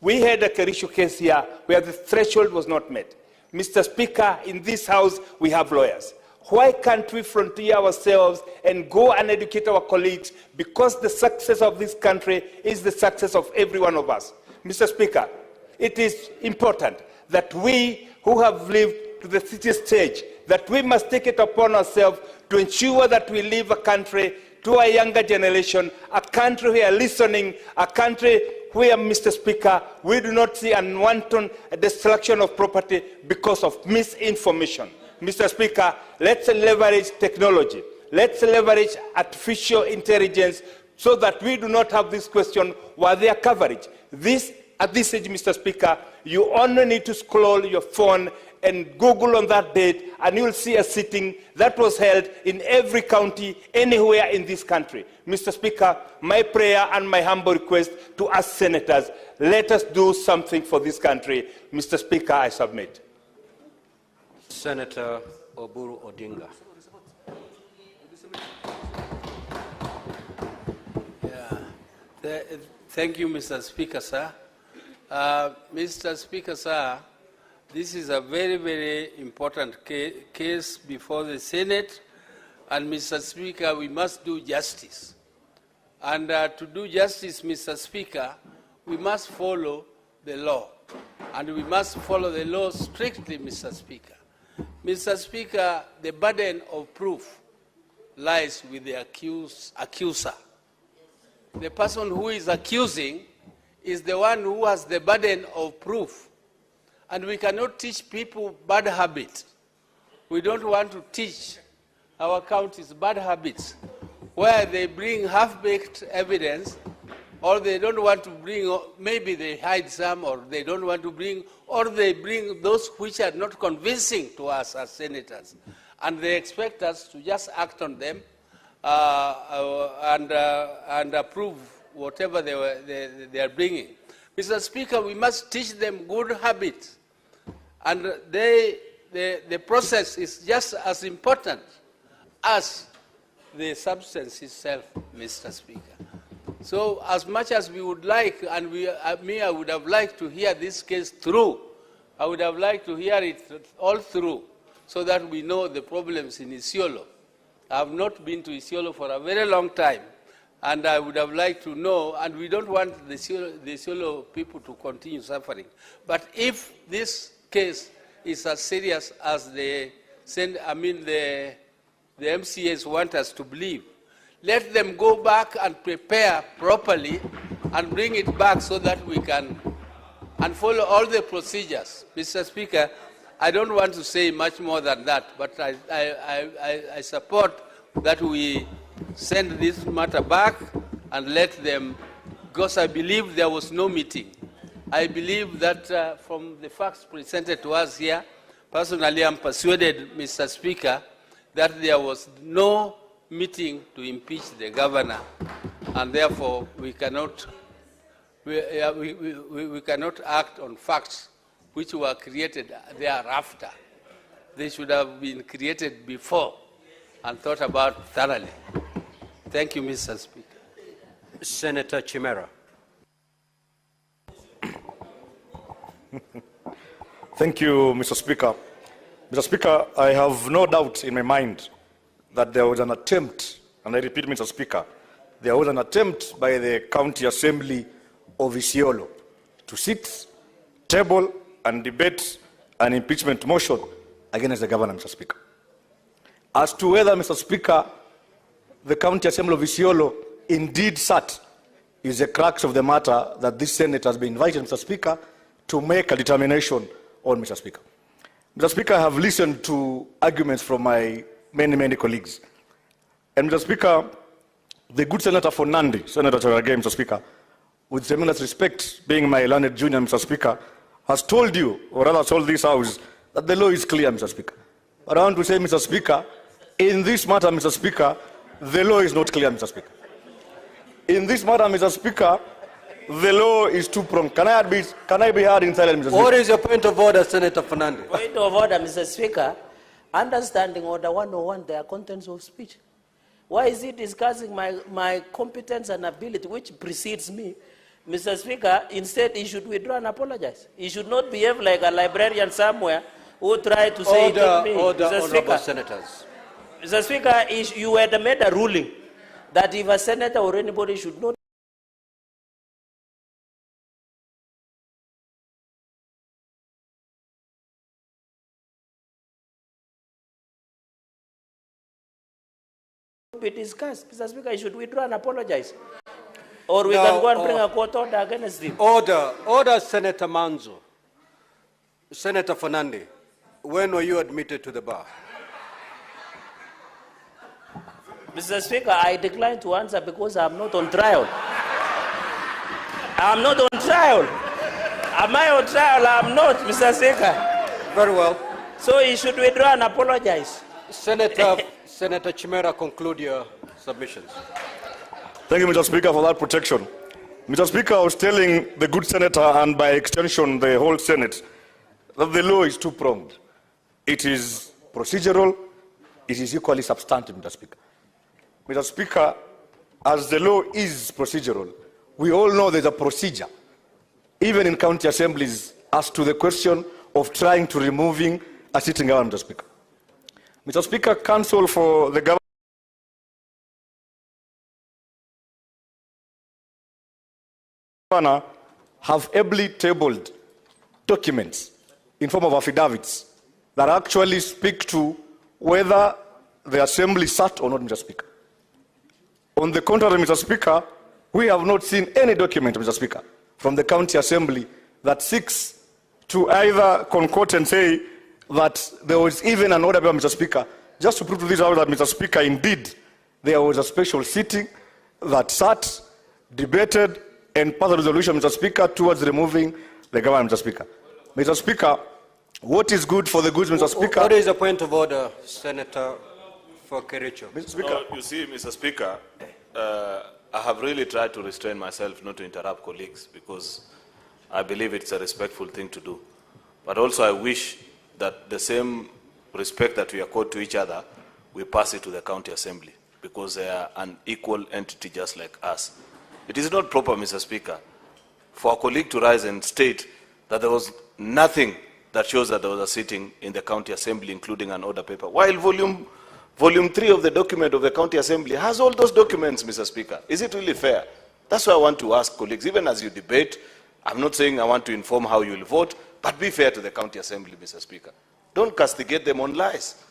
we had a Kerisho case here where the threshold was not met. Mr. Speaker, in this House, we have lawyers. Why can't we frontier ourselves and go and educate our colleagues? Because the success of this country is the success of every one of us. Mr. Speaker, it is important that we who have lived to the city stage, that we must take it upon ourselves to ensure that we leave a country to a younger generation, a country where listening, a country where, Mr. Speaker, we do not see unwanted destruction of property because of misinformation. Mr. Speaker, let's leverage technology. Let's leverage artificial intelligence so that we do not have this question, were there coverage? At this age, Mr. Speaker, you only need to scroll your phone and Google on that date, and you will see a sitting that was held in every county, anywhere in this country. Mr. Speaker, my prayer and my humble request to us senators, let us do something for this country. Mr. Speaker, I submit. Senator Oburu Odinga. Thank you, Mr. Speaker, sir. Mr. Speaker, sir, this is a very, very important case before the Senate. And, Mr. Speaker, we must do justice. And to do justice, Mr. Speaker, we must follow the law. And we must follow the law strictly, Mr. Speaker. Mr. Speaker, the burden of proof lies with the accuser. The person who is accusing is the one who has the burden of proof. And we cannot teach people bad habits. We don't want to teach our counties bad habits where they bring half-baked evidence, or they don't want to bring, maybe they hide some, or they don't want to bring, or they bring those which are not convincing to us as senators. And they expect us to just act on them and approve whatever they are bringing. Mr. Speaker, we must teach them good habits. And the process is just as important as the substance itself, Mr. Speaker. So as much as we would like, and I would have liked to hear this case through, I would have liked to hear it all through so that we know the problems in Isiolo. I have not been to Isiolo for a very long time, and I would have liked to know, and we don't want the Isiolo people to continue suffering. But if this case is as serious as the MCAs want us to believe, let them go back and prepare properly and bring it back so that we can follow all the procedures. Mr. Speaker, I don't want to say much more than that, but I support that we send this matter back and let them, because I believe there was no meeting. I believe that from the facts presented to us here, personally I'm persuaded, Mr. Speaker, that there was no meeting to impeach the governor, and therefore we cannot act on facts which were created thereafter. They should have been created before and thought about thoroughly. Thank you, Mr. Speaker. Senator Chimera. Thank you, Mr. Speaker. Mr. Speaker, I have no doubt in my mind that there was an attempt, and I repeat, Mr. Speaker, there was an attempt by the County Assembly of Isiolo to sit, table, and debate an impeachment motion against the governor, Mr. Speaker. As to whether, Mr. Speaker, the County Assembly of Isiolo indeed sat is the crux of the matter that this Senate has been invited, Mr. Speaker, to make a determination on, Mr. Speaker. Mr. Speaker, I have listened to arguments from my many colleagues. And, Mr. Speaker, the good Senator for Nandi, Senator Cherargei, Mr. Speaker, with tremendous respect, being my learned junior, Mr. Speaker, has told you, or rather told this House, that the law is clear, Mr. Speaker. But I want to say, Mr. Speaker, in this matter, Mr. Speaker, the law is not clear, Mr. Speaker. In this matter, Mr. Speaker, the law is two-pronged. Can I be heard in silence, Mr. Speaker? What is your point of order, Senator Fernandez? Point of order, Mr. Speaker. Understanding Order 101, there are contents of speech. Why is he discussing my competence and ability, which precedes me? Mr. Speaker, instead he should withdraw and apologize. He should not behave like a librarian somewhere who tried to say it to me. Mr. Speaker, senators. Mr. Speaker, you had made a ruling that if a senator or anybody should not be discussed. Mr. Speaker, you should withdraw and apologize. Or we can go and bring a court order against him. Order, Senator Manzo. Senator Fernandez, when were you admitted to the bar? Mr. Speaker, I decline to answer because I'm not on trial. I'm not on trial. Am I on trial? I'm not, Mr. Speaker. Very well. So he should withdraw and apologize. Senator Chimera, conclude your submissions. Thank you, Mr. Speaker, for that protection. Mr. Speaker, I was telling the good senator, and by extension the whole Senate, that the law is two-pronged. It is procedural, it is equally substantive, Mr. Speaker. Mr. Speaker, as the law is procedural, we all know there's a procedure, even in county assemblies, as to the question of trying to removing a sitting government, Mr. Speaker. Mr. Speaker, counsel for the governor have ably tabled documents in form of affidavits that actually speak to whether the assembly sat or not, Mr. Speaker. On the contrary, Mr. Speaker, we have not seen any document, Mr. Speaker, from the county assembly that seeks to either concoct and say that there was even an order by Mr. Speaker, just to prove to this house that, Mr. Speaker, indeed, there was a special sitting that sat, debated, and passed a resolution, Mr. Speaker, towards removing the government, Mr. Speaker. Mr. Speaker, what is good for the goods, Mr. Speaker? What is the point of order, Senator for Kericho? Mr. Speaker. No, you see, Mr. Speaker, I have really tried to restrain myself not to interrupt colleagues because I believe it's a respectful thing to do. But also I wish that the same respect that we accord to each other, we pass it to the county assembly because they are an equal entity just like us. It is not proper, Mr. Speaker, for a colleague to rise and state that there was nothing that shows that there was a sitting in the county assembly, including an order paper, while volume 3 of the document of the county assembly has all those documents, Mr. Speaker. Is it really fair? That's why I want to ask colleagues, even as you debate, I'm not saying I want to inform how you will vote, but be fair to the county assembly, Mr. Speaker. Don't castigate them on lies.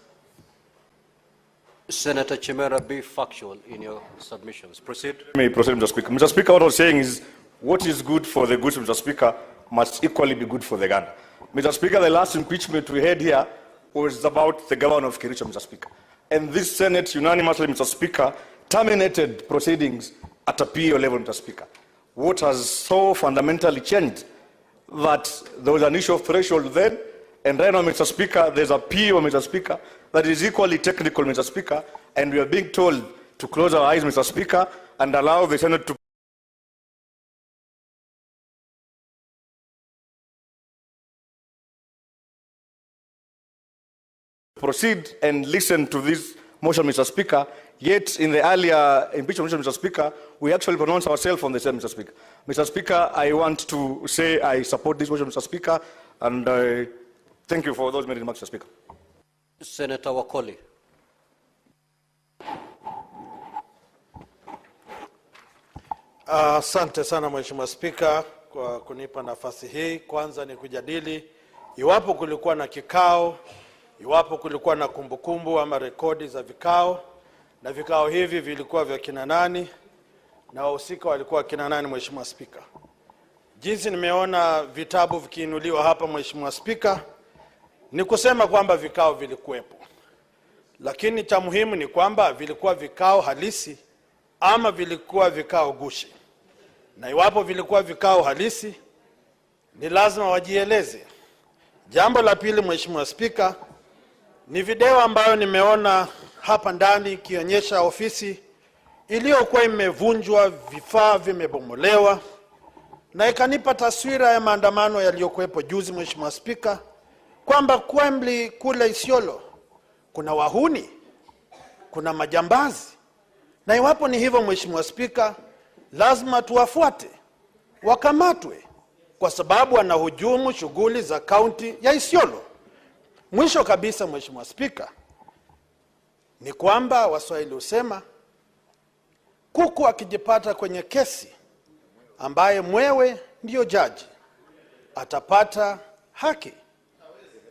Senator Chimera, be factual in your submissions. Proceed. May I proceed, Mr. Speaker. Mr. Speaker, what I was saying is, what is good for the goods, Mr. Speaker, must equally be good for the Ghana. Mr. Speaker, the last impeachment we had here was about the governor of Kericho, Mr. Speaker. And this Senate unanimously, Mr. Speaker, terminated proceedings at a PO level, Mr. Speaker. What has so fundamentally changed that there was an issue of threshold then, and right now, Mr. Speaker, there's a PO, Mr. Speaker, that is equally technical, Mr. Speaker, and we are being told to close our eyes, Mr. Speaker, and allow the Senate to proceed and listen to this motion, Mr. Speaker. Yet, in the earlier impeachment motion, Mr. Speaker, we actually pronounced ourselves on the same, Mr. Speaker. Mr. Speaker, I want to say I support this motion, Mr. Speaker, and thank you for those many remarks, Mr. Speaker. Senator Wakoli. Asante sana Mheshimiwa Spika kwa kunipa nafasi hii. Kwanza ni kujadili iwapo kulikuwa na kikao, iwapo kulikuwa na kumbukumbu ama rekodi za vikao, na vikao hivi vilikuwa vya kina nani na wahusika walikuwa kina nani, Mheshimiwa Spika. Jinsi nimeona vitabu vikiinuliwa hapa, Mheshimiwa Spika, ni kusema kwamba vikao vilikuwepo. Lakini cha muhimu ni kwamba vilikuwa vikao halisi ama vilikuwa vikao gushi. Na iwapo vilikuwa vikao halisi, ni lazima wajieleze. Jambo la pili, Mheshimiwa Spika, Ni video ambayo nimeona hapa ndani ikionyesha ofisi iliyokuwa imevunjwa, vifaa vimebomolewa, na ikanipa taswira ya maandamano yaliyokuwepo juzi, Mheshimiwa Spika, kwamba kwembli kule Isiolo kuna wahuni, kuna majambazi. Na iwapo ni hivyo, Mheshimiwa Spika, lazima tuwafuate, wakamatwe, kwa sababu wanahujumu shughuli za kaunti ya Isiolo. Mwisho kabisa, Mheshimiwa Spika, ni kwamba Waswahili husema kuku akijipata kwenye kesi ambaye mwewe ndiyo jaji atapata haki.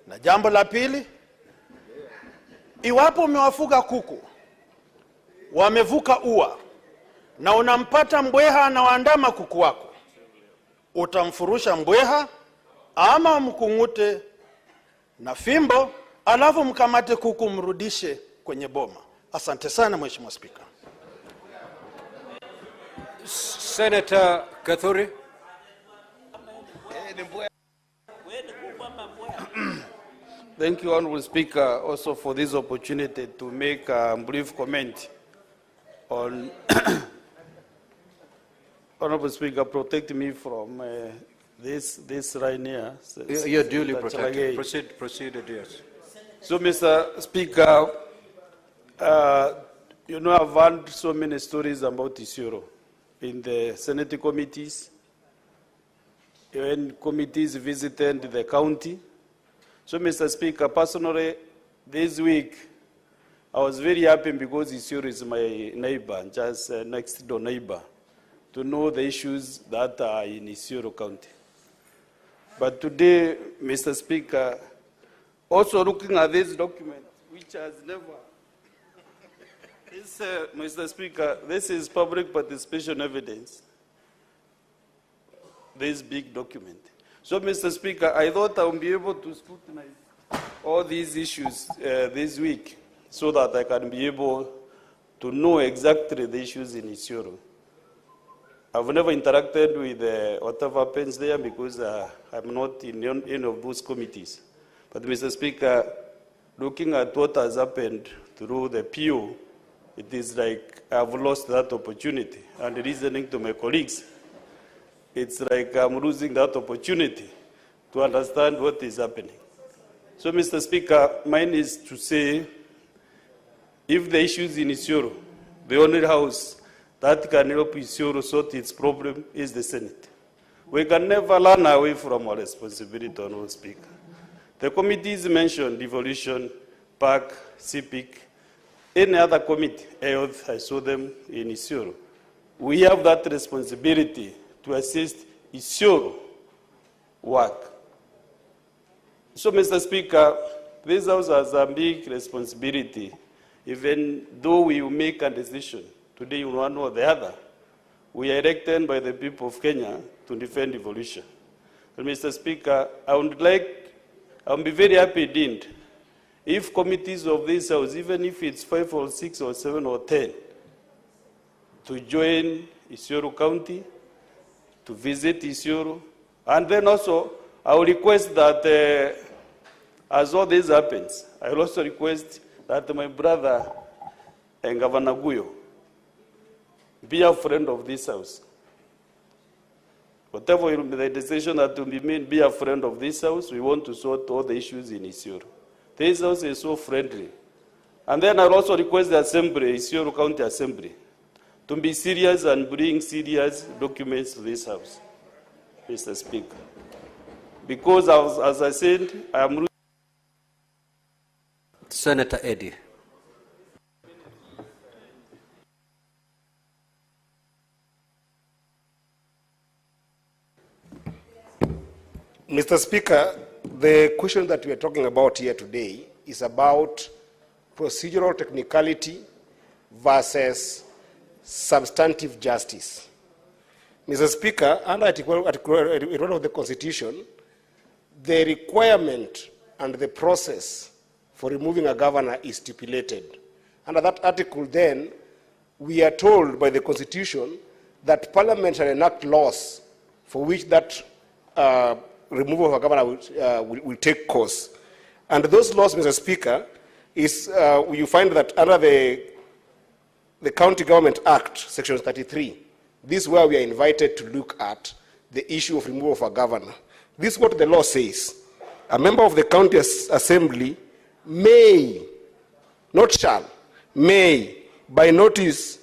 Na jambo la pili, iwapo umewafuga kuku wamevuka ua na unampata mbweha anawaandama kuku wako, utamfurusha mbweha ama mkungute na fimbo alafu mkamate kuku mrudishe kwenye boma? Asante sana Mheshimiwa Spika. Senator Kathuri. Thank you, Honorable Speaker, also for this opportunity to make a brief comment on Honorable Speaker, protect me from this right here. You're duly protected. Proceed, yes. So, Mr. Speaker, you know, I've heard so many stories about Isiolo in the Senate committees, when committees visited the county. So, Mr. Speaker, personally, this week, I was very happy because Isiolo is my neighbor, just next door neighbor, to know the issues that are in Isiolo County. But today, Mr. Speaker, also looking at this document, which has never, Mr. Speaker, this is public participation evidence, this big document. So, Mr. Speaker, I thought I would be able to scrutinize all these issues this week so that I can be able to know exactly the issues in Isiolo. I've never interacted with whatever happens there because I'm not in any of those committees. But, Mr. Speaker, looking at what has happened through the PO, it is like I've lost that opportunity. And listening to my colleagues, it's like I'm losing that opportunity to understand what is happening. So, Mr. Speaker, mine is to say, if the issues in Isiolo, the only house that can help Isiolo sort its problem is the Senate. We can never run away from our responsibility, Honorable Speaker. The committees mentioned, devolution, PAC, CPIC, any other committee, health, I saw them in Isiolo. We have that responsibility to assist Isiolo work. So, Mr. Speaker, this House has a big responsibility, even though we will make a decision today one or the other. We are elected by the people of Kenya to defend devolution. And Mr. Speaker, I would be very happy indeed if committees of this House, even if it's 5 or 6 or 7 or 10, to join Isiolo County, to visit Isiolo. And then also, I will request that as all this happens, I will also request that my brother and Governor GUYO be a friend of this House. Whatever will be the decision that will be made, be a friend of this House. We want to sort all the issues in Isiolo. This House is so friendly. And then I'll also request the Assembly, Isiolo County Assembly, to be serious and bring serious documents to this House, Mr. Speaker. Because, as I said, I am... Senator Eddy. Mr. Speaker, the question that we are talking about here today is about procedural technicality versus substantive justice. Mr. Speaker, under Article 1 of the Constitution, the requirement and the process for removing a governor is stipulated. Under that article, then, we are told by the Constitution that Parliament shall enact laws for which that removal of a governor will take course. And those laws, Mr. Speaker, is you find that under the County Government Act, Section 33, this is where we are invited to look at the issue of removal of a governor. This is what the law says. A member of the county assembly may, not shall, may, by notice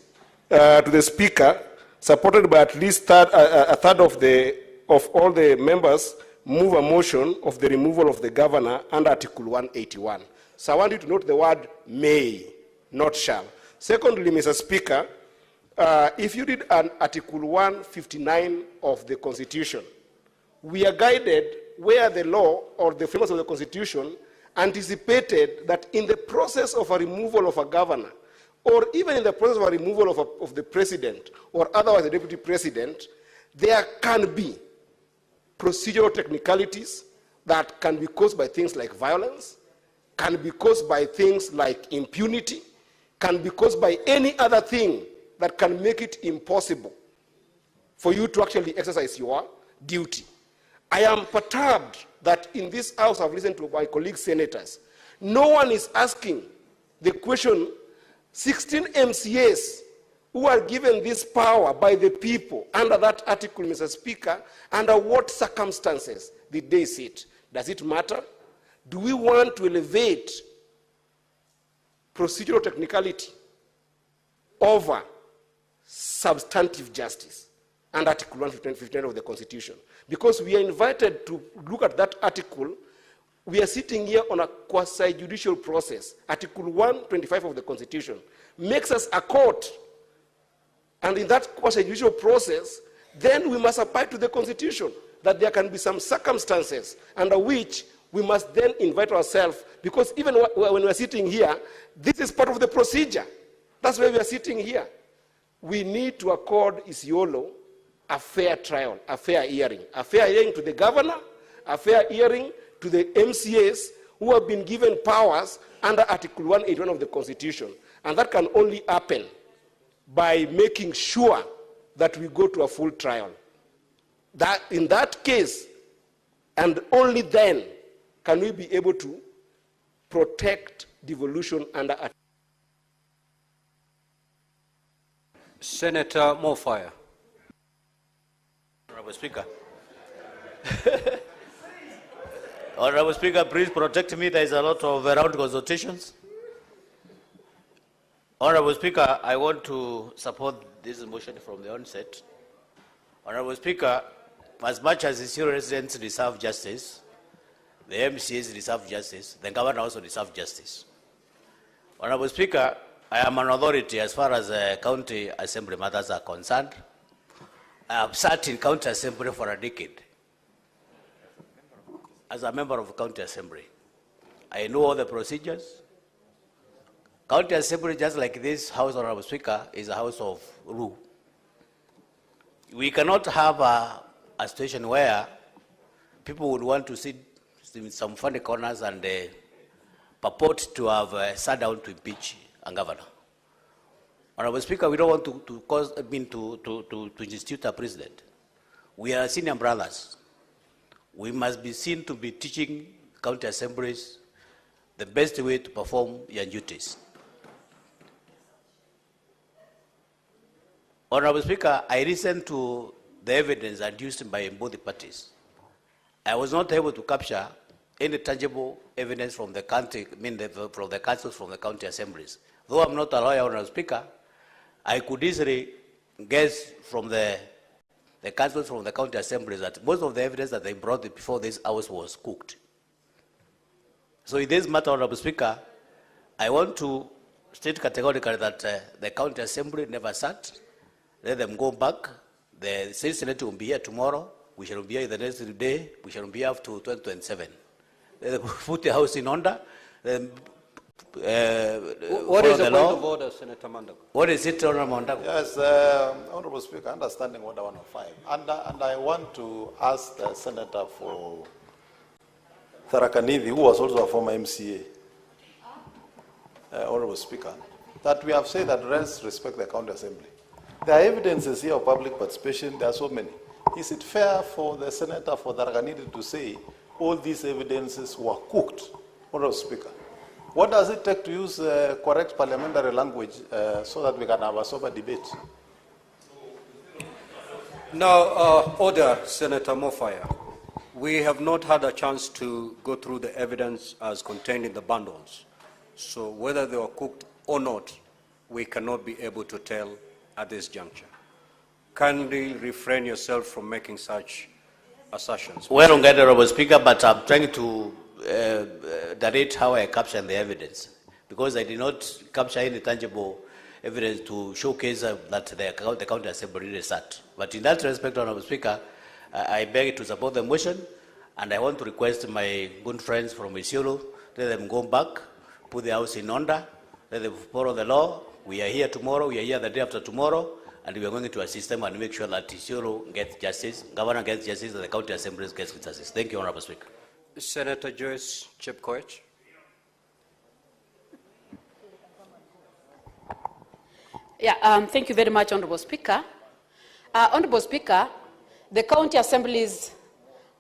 to the speaker, supported by at least a third of all the members, move a motion of the removal of the governor under Article 181. So I want you to note the word may, not shall. Secondly, Mr. Speaker, if you read Article 159 of the Constitution, we are guided where the law or the framework of the Constitution anticipated that in the process of a removal of a governor, or even in the process of a removal of the president, or otherwise the deputy president, there can be procedural technicalities that can be caused by things like violence, can be caused by things like impunity, can be caused by any other thing that can make it impossible for you to actually exercise your duty. I am perturbed that in this House I've listened to my colleague senators. No one is asking the question, 16 MCAs who are given this power by the people under that article, Mr. Speaker, under what circumstances did they sit? Does it matter? Do we want to elevate procedural technicality over substantive justice under Article 159 of the Constitution? Because we are invited to look at that article, we are sitting here on a quasi-judicial process. Article 125 of the Constitution makes us a court. And in that quasi-judicial process, then we must apply to the Constitution that there can be some circumstances under which we must then invite ourselves, because even when we are sitting here, this is part of the procedure. That's why we are sitting here. We need to accord Isiolo a fair trial, a fair hearing to the governor, a fair hearing to the MCAs who have been given powers under Article 181 of the Constitution. And that can only happen by making sure that we go to a full trial. That in that case, and only then, can we be able to protect devolution under Article. Senator Mofire. Honorable Speaker. Honorable Speaker, please protect me. There is a lot of round consultations. Honorable Speaker, I want to support this motion from the onset. Honorable Speaker, as much as the Isiolo residents deserve justice, the MCAs deserve justice, the governor also deserves justice. Honorable Speaker, I am an authority as far as county assembly matters are concerned. I have sat in county assembly for a decade. As a member of county assembly, I know all the procedures. County assembly, just like this House, Honorable Speaker, is a house of rule. We cannot have a situation where people would want to sit in some funny corners and purport to have sat down to impeach a governor. Honorable Speaker, we don't want to institute a president. We are senior brothers. We must be seen to be teaching county assemblies the best way to perform your duties. Honorable Speaker, I listened to the evidence adduced by both parties. I was not able to capture any tangible evidence from the county, from the councils, from the county assemblies. Though I'm not a lawyer, Honorable Speaker, I could easily guess from the councils, from the county assemblies, that most of the evidence that they brought before this house was cooked. So in this matter, Honorable Speaker, I want to state categorically that the county assembly never sat. Let them go back. The Senate will be here tomorrow. We shall be here the next day. We shall be here up to 2027. Put the house in order. What is the point of order, Senator Mandago? What is it, Honorable Mandago? Yes, Honorable Speaker, understanding Order 105. And I want to ask the Senator for Tharaka-Nithi, who was also a former MCA, Honorable Speaker, that we have said that let's respect the county assembly. There are evidences here of public participation. There are so many. Is it fair for the Senator for Tharaka-Nithi to say all these evidences were cooked, Honorable Speaker? What does it take to use correct parliamentary language so that we can have a sober debate? Now, order, Senator Mofaya. We have not had a chance to go through the evidence as contained in the bundles. So whether they were cooked or not, we cannot be able to tell at this juncture. Kindly refrain yourself from making such assertions. Well, Honorable Speaker, but I'm trying to narrate how I captured the evidence, because I did not capture any tangible evidence to showcase that the County Assembly really sat. But in that respect, Honorable Speaker, I beg to support the motion, and I want to request my good friends from Isiolo, let them go back, put the house in order, let them follow the law. We are here tomorrow, we are here the day after tomorrow, and we are going to assist them and make sure that Isiolo gets justice, Governor gets justice, and the County Assembly gets justice. Thank you, Honorable Speaker. Senator Joyce Chepkoech. Yeah, thank you very much, Honorable Speaker. Honorable Speaker, the county assemblies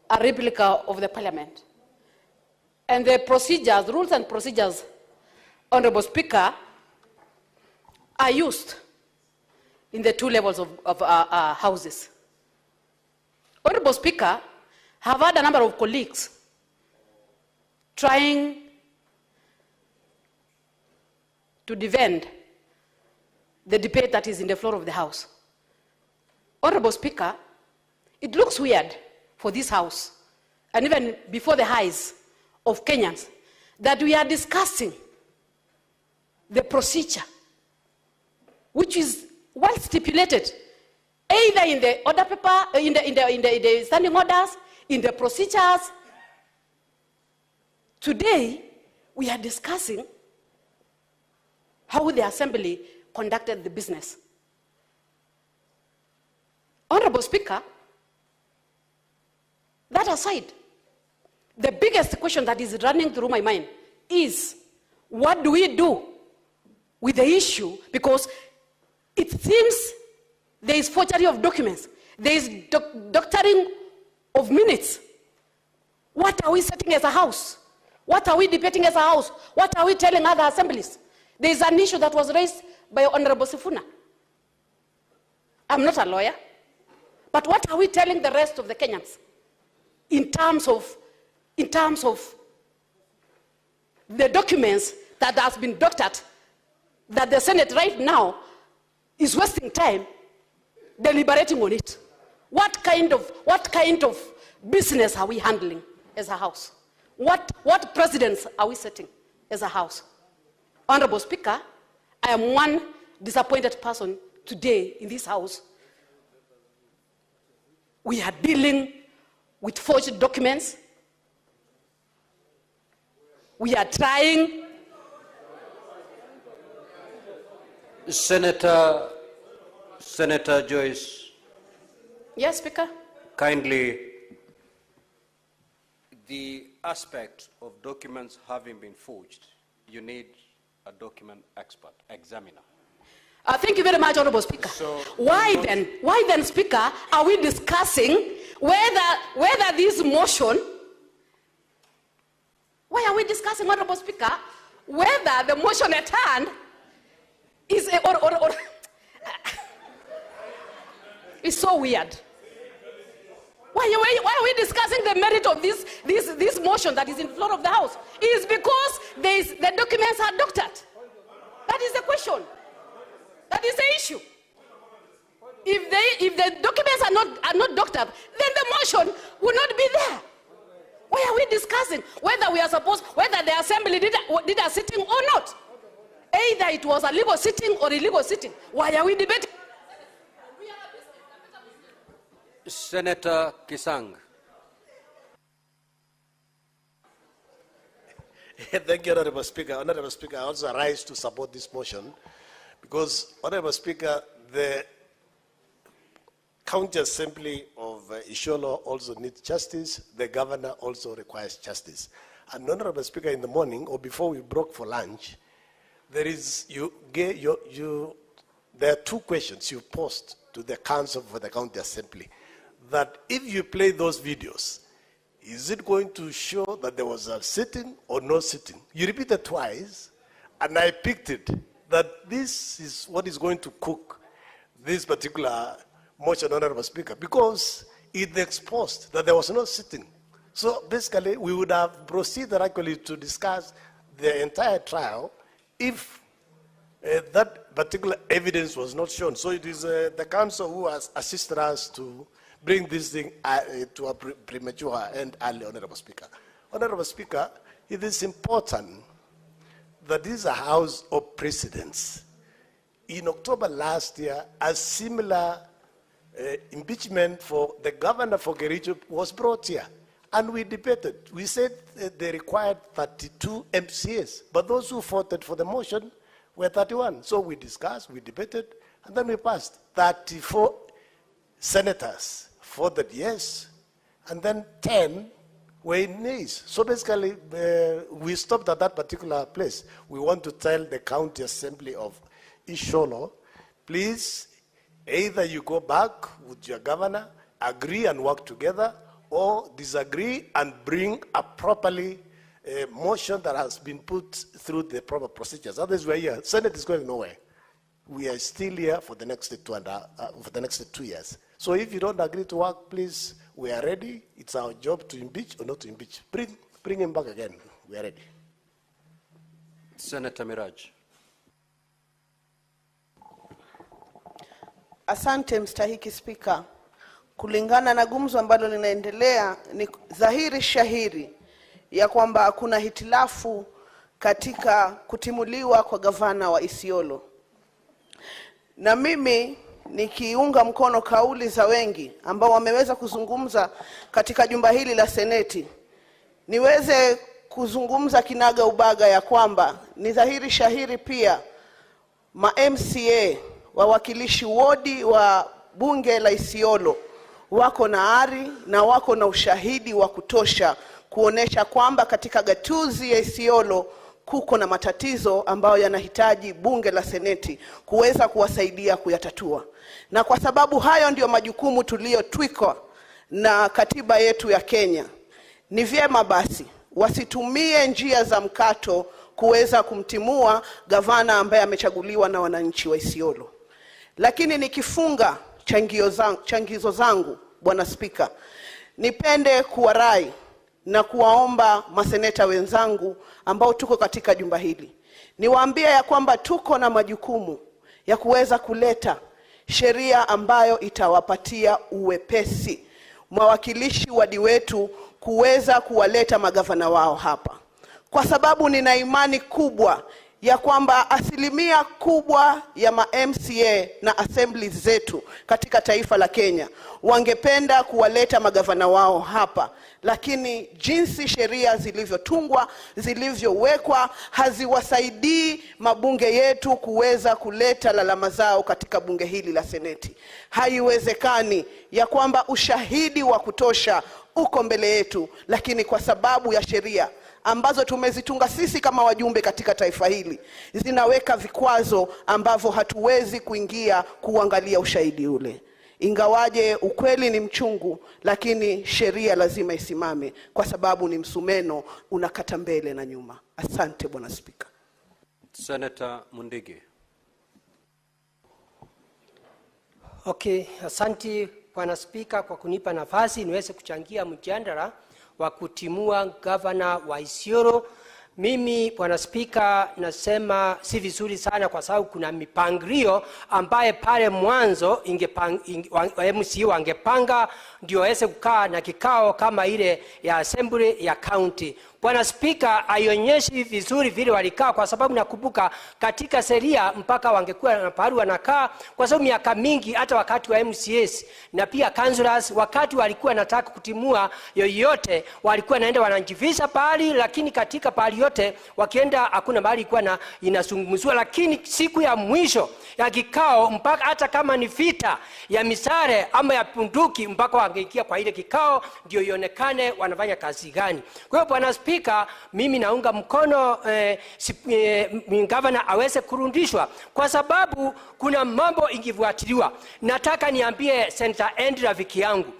are a replica of the parliament. And the procedures, rules and procedures, Honorable Speaker, are used in the two levels of houses. Honorable Speaker, I have had a number of colleagues trying to defend the debate that is in the floor of the House. Honorable Speaker, it looks weird for this House, and even before the eyes of Kenyans, that we are discussing the procedure, which is well stipulated, either in the order paper, in the standing orders, in the procedures. Today, we are discussing how the Assembly conducted the business. Honorable Speaker, that aside, the biggest question that is running through my mind is, what do we do with the issue? Because it seems there is forgery of documents, there is doctoring of minutes. What are we setting as a House? What are we debating as a House? What are we telling other assemblies? There is an issue that was raised by Honorable Sifuna. I'm not a lawyer, but what are we telling the rest of the Kenyans in terms of the documents that has been doctored, that the Senate right now is wasting time deliberating on it? What kind of business are we handling as a House? What precedents are we setting as a House? Honorable Speaker, I am one disappointed person today in this House. We are dealing with forged documents. We are trying. Senator Joyce. Yes, Speaker. Kindly, the aspect of documents having been forged, you need a document expert, examiner. Thank you very much, Honorable Speaker. Why then, Speaker, are we discussing whether this motion, why are we discussing, Honorable Speaker, whether the motion at hand is, it's so weird. Why are we discussing the merit of this motion that is in the floor of the House? It is because the documents are doctored. That is the question. That is the issue. If the documents are not doctored, then the motion will not be there. Why are we discussing whether we are supposed, whether the Assembly did a sitting or not? Either it was a legal sitting or illegal sitting. Why are we debating? Senator Kisang. Thank you, Honorable Speaker. Honorable Speaker, I also rise to support this motion because, Honorable Speaker, the County Assembly of Isiolo also needs justice. The governor also requires justice. And, Honorable Speaker, in the morning or before we broke for lunch, there are two questions you posed to the Council for the County Assembly. That if you play those videos, Is it going to show that there was a sitting or no sitting? You repeated twice, and I picked it, that this is what is going to cook this particular motion, Honorable Speaker, because it exposed that there was no sitting. So basically, we would have proceeded actually to discuss the entire trial if that particular evidence was not shown. So it is the council who has assisted us to bring this thing to a premature and early, Honorable Speaker. Honorable Speaker, it is important that this is a house of precedents. In October last year, a similar impeachment for the governor for Kericho was brought here. And we debated. We said they required 32 MCAs, but those who voted for the motion were 31. So we discussed, we debated, and then we passed. 34 senators voted yes, and then 10 were in nays. So basically, we stopped at that particular place. We want to tell the county assembly of Isiolo, please, either you go back with your governor, agree and work together, or disagree and bring a properly motion that has been put through the proper procedures. Otherwise, we're here. Senate is going nowhere. We are still here for the next 2 years. So if you don't agree to work, please, we are ready. It's our job to impeach or not to impeach. Bring him back again. We are ready. Senator Miraj. Asante mstahiki Spika. Kulingana na gumzo ambalo linaendelea, ni dhahiri shahiri ya kwamba kuna hitilafu katika kutimuliwa kwa gavana wa Isiolo. Na mimi nikiunga mkono kauli za wengi ambao wameweza kuzungumza katika jumba hili la Seneti, niweze kuzungumza kinaga ubaga ya kwamba ni dhahiri shahiri pia ma-MCA, wawakilishi wodi wa bunge la Isiolo, wako na ari na wako na ushahidi wa kutosha kuonesha kwamba katika gatuzi ya Isiolo kuko na matatizo ambayo yanahitaji bunge la Seneti kuweza kuwasaidia kuyatatua. Na kwa sababu hayo ndio majukumu tuliyotwikwa na katiba yetu ya Kenya, ni vyema basi wasitumie njia za mkato kuweza kumtimua gavana ambaye amechaguliwa na wananchi wa Isiolo. Lakini nikifunga changizo zangu, Bwana Spika, nipende kuwarai na kuwaomba maseneta wenzangu ambao tuko katika jumba hili, niwaambie ya kwamba tuko na majukumu ya kuweza kuleta sheria ambayo itawapatia uwepesi mawakilishi wadi wetu kuweza kuwaleta magavana wao hapa, kwa sababu nina imani kubwa ya kwamba asilimia kubwa ya ma-MCA na assemblies zetu katika taifa la Kenya wangependa kuwaleta magavana wao hapa, lakini jinsi sheria zilivyotungwa, zilivyowekwa, haziwasaidii mabunge yetu kuweza kuleta lalama zao katika bunge hili la Seneti. Haiwezekani ya kwamba ushahidi wa kutosha uko mbele yetu, lakini kwa sababu ya sheria ambazo tumezitunga sisi kama wajumbe katika taifa hili, zinaweka vikwazo ambavyo hatuwezi kuingia kuangalia ushahidi ule. Ingawaje ukweli ni mchungu, lakini sheria lazima isimame kwa sababu ni msumeno unakata mbele na nyuma. Asante Bwana Spika. Senator Mundigi. Okay, asante Bwana Spika kwa kunipa nafasi niweze kuchangia mjadala wa kutimua gavana wa Isiolo. Mimi Bwana Spika nasema si vizuri sana kwa sababu kuna mipangilio ambaye pale mwanzo MCA wangepanga ndio waweze kukaa na kikao kama ile ya assembly ya county. Bwana Spika aionyeshi vizuri vile walikaa, kwa sababu nakumbuka katika sheria mpaka wangekuwa na pahali wanakaa, kwa sababu miaka mingi hata wakati wa MCAs na pia councillors wakati walikuwa nataka kutimua yoyote walikuwa naenda wanajivisha pahali, lakini katika pahali yote wakienda hakuna mahali ilikuwa na inazungumzwa. Lakini siku ya mwisho ya kikao, mpaka hata kama ni vita ya misare ama ya punduki, mpaka wangeingia kwa ile kikao ndio ionekane wanafanya kazi gani. Kwa hiyo Bwana Spika, mimi naunga mkono gavana aweze kurudishwa, kwa sababu kuna mambo ingifuatiliwa. Nataka niambie Senator Andy rafiki yangu,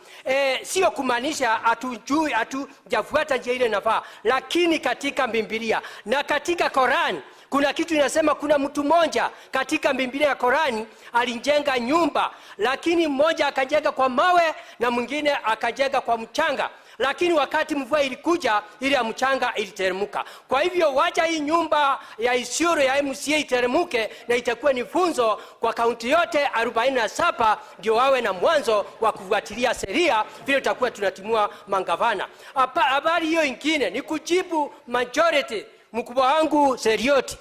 sio kumaanisha hatujafuata njia ile nafaa, lakini katika Biblia na katika Korani kuna kitu inasema kuna mtu mmoja katika Biblia ya Korani alijenga nyumba, lakini mmoja akajenga kwa mawe na mwingine akajenga kwa mchanga, lakini wakati mvua ilikuja ile ya mchanga iliteremka. Kwa hivyo wacha hii nyumba ya Isiolo ya MCA iteremke, na itakuwa ni funzo kwa kaunti yote 47 ndio wawe na mwanzo wa kufuatilia sheria vile tutakuwa tunatimua mangavana. Habari hiyo ingine ni kujibu majority mkubwa wangu Serioti.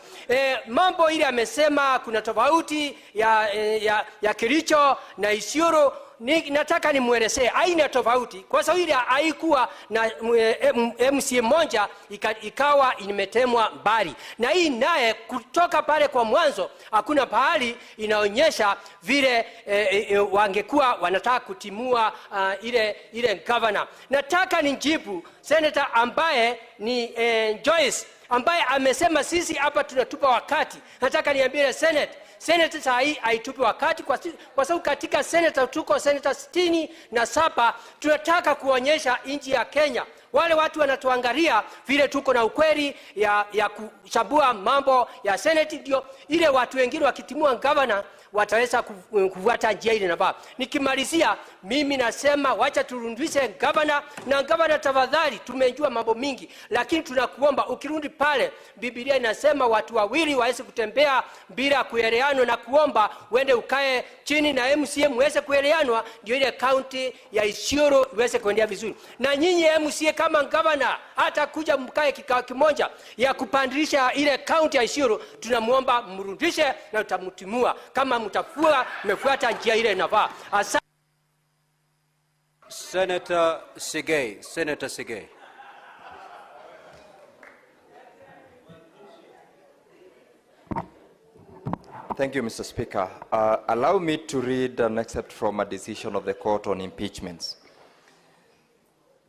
Mambo ile amesema kuna tofauti ya Kericho na Isiolo. Nataka nimuelezee haina tofauti, kwa sababu ile haikuwa na MCA moja ikawa imetemwa mbali, na hii naye kutoka pale kwa mwanzo hakuna pahali inaonyesha vile wangekuwa wanataka kutimua ile governor. Nataka nijibu senator ambaye ni Joyce, ambaye amesema sisi hapa tunatupa wakati. Nataka niambie Senate saa hii haitupi wakati, kwa sababu katika Senate tuko Senator 67. Tunataka kuonyesha nchi ya Kenya, wale watu wanatuangalia vile tuko na ukweli ya kuchambua mambo ya Senate, ndio ile watu wengine wakitimua governor wataweza kufuata njia ile nafaa. Nikimalizia, mimi nasema wacha turudishe governor, na governor tafadhali, tumejua mambo mingi, lakini tunakuomba ukirudi pale Biblia inasema watu wawili waweze kutembea bila kuelewana, na kuomba uende ukae chini na MCA muweze kuelewana, ndio ile county ya Isiolo iweze kuendelea vizuri. Na nyinyi MCA kama governor hata kuja mkae kikao kimoja ya kupandilisha ile county ya Isiolo, tunamuomba mrudishe na tutamtimua kama mmefuata njia ile inafaa. Senator Sigei. Thank you, Mr. Speaker. Allow me to read an excerpt from a decision of the court on impeachments.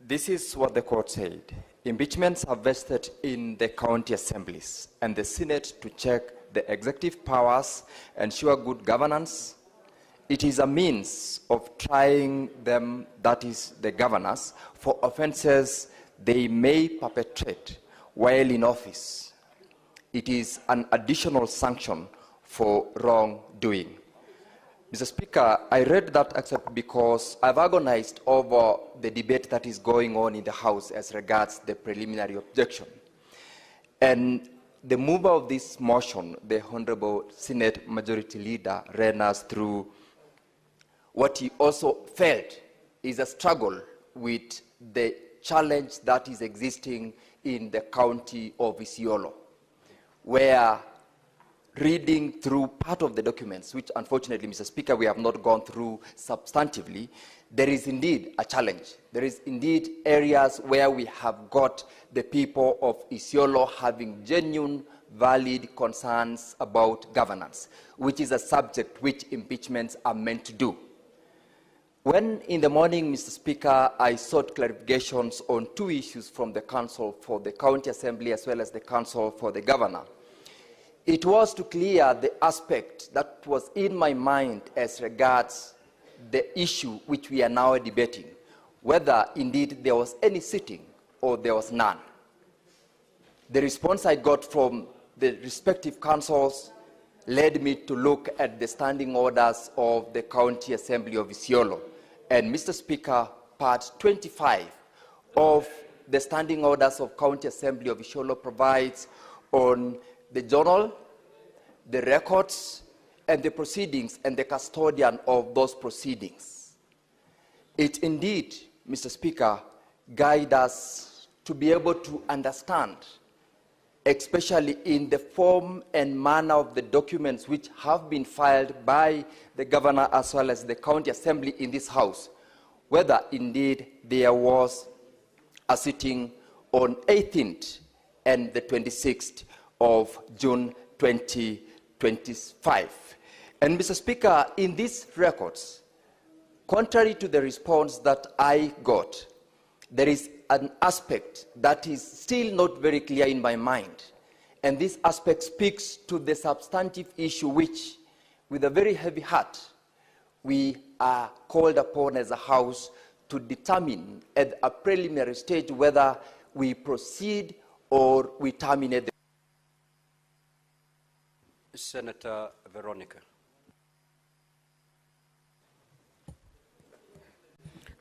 This is what the court said. Impeachments are vested in the county assemblies and the Senate to check the executive powers, ensure good governance. It is a means of trying them, that is the governors, for offenses they may perpetrate while in office. It is an additional sanction for wrongdoing. Mr. Speaker, I read that excerpt because I've agonized over the debate that is going on in the House as regards the preliminary objection. And the mover of this motion, the Honorable Senate Majority Leader, ran us through what he also felt is a struggle with the challenge that is existing in the county of Isiolo, where reading through part of the documents, which unfortunately, Mr. Speaker, we have not gone through substantively, there is indeed a challenge. There is indeed areas where we have got the people of Isiolo having genuine, valid concerns about governance, which is a subject which impeachments are meant to do. When in the morning, Mr. Speaker, I sought clarifications on two issues from the Council for the County Assembly as well as the Council for the Governor, it was to clear the aspect that was in my mind as regards the issue which we are now debating, whether indeed there was any sitting or there was none. The response I got from the respective councils led me to look at the standing orders of the County Assembly of Isiolo. And Mr. Speaker, part 25 of the standing orders of County Assembly of Isiolo provides on the journal, the records, and the proceedings, and the custodian of those proceedings. It indeed, Mr. Speaker, guides us to be able to understand, especially in the form and manner of the documents which have been filed by the governor as well as the county assembly in this house, whether indeed there was a sitting on 18th and the 26th of June 2025. And Mr. Speaker, in these records, contrary to the response that I got, there is an aspect that is still not very clear in my mind. And this aspect speaks to the substantive issue which, with a very heavy heart, we are called upon as a House to determine at a preliminary stage whether we proceed or we terminate the Senator Veronica.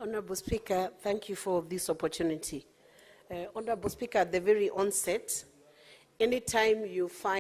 Honorable Speaker, thank you for this opportunity. Honorable Speaker, at the very onset, anytime you find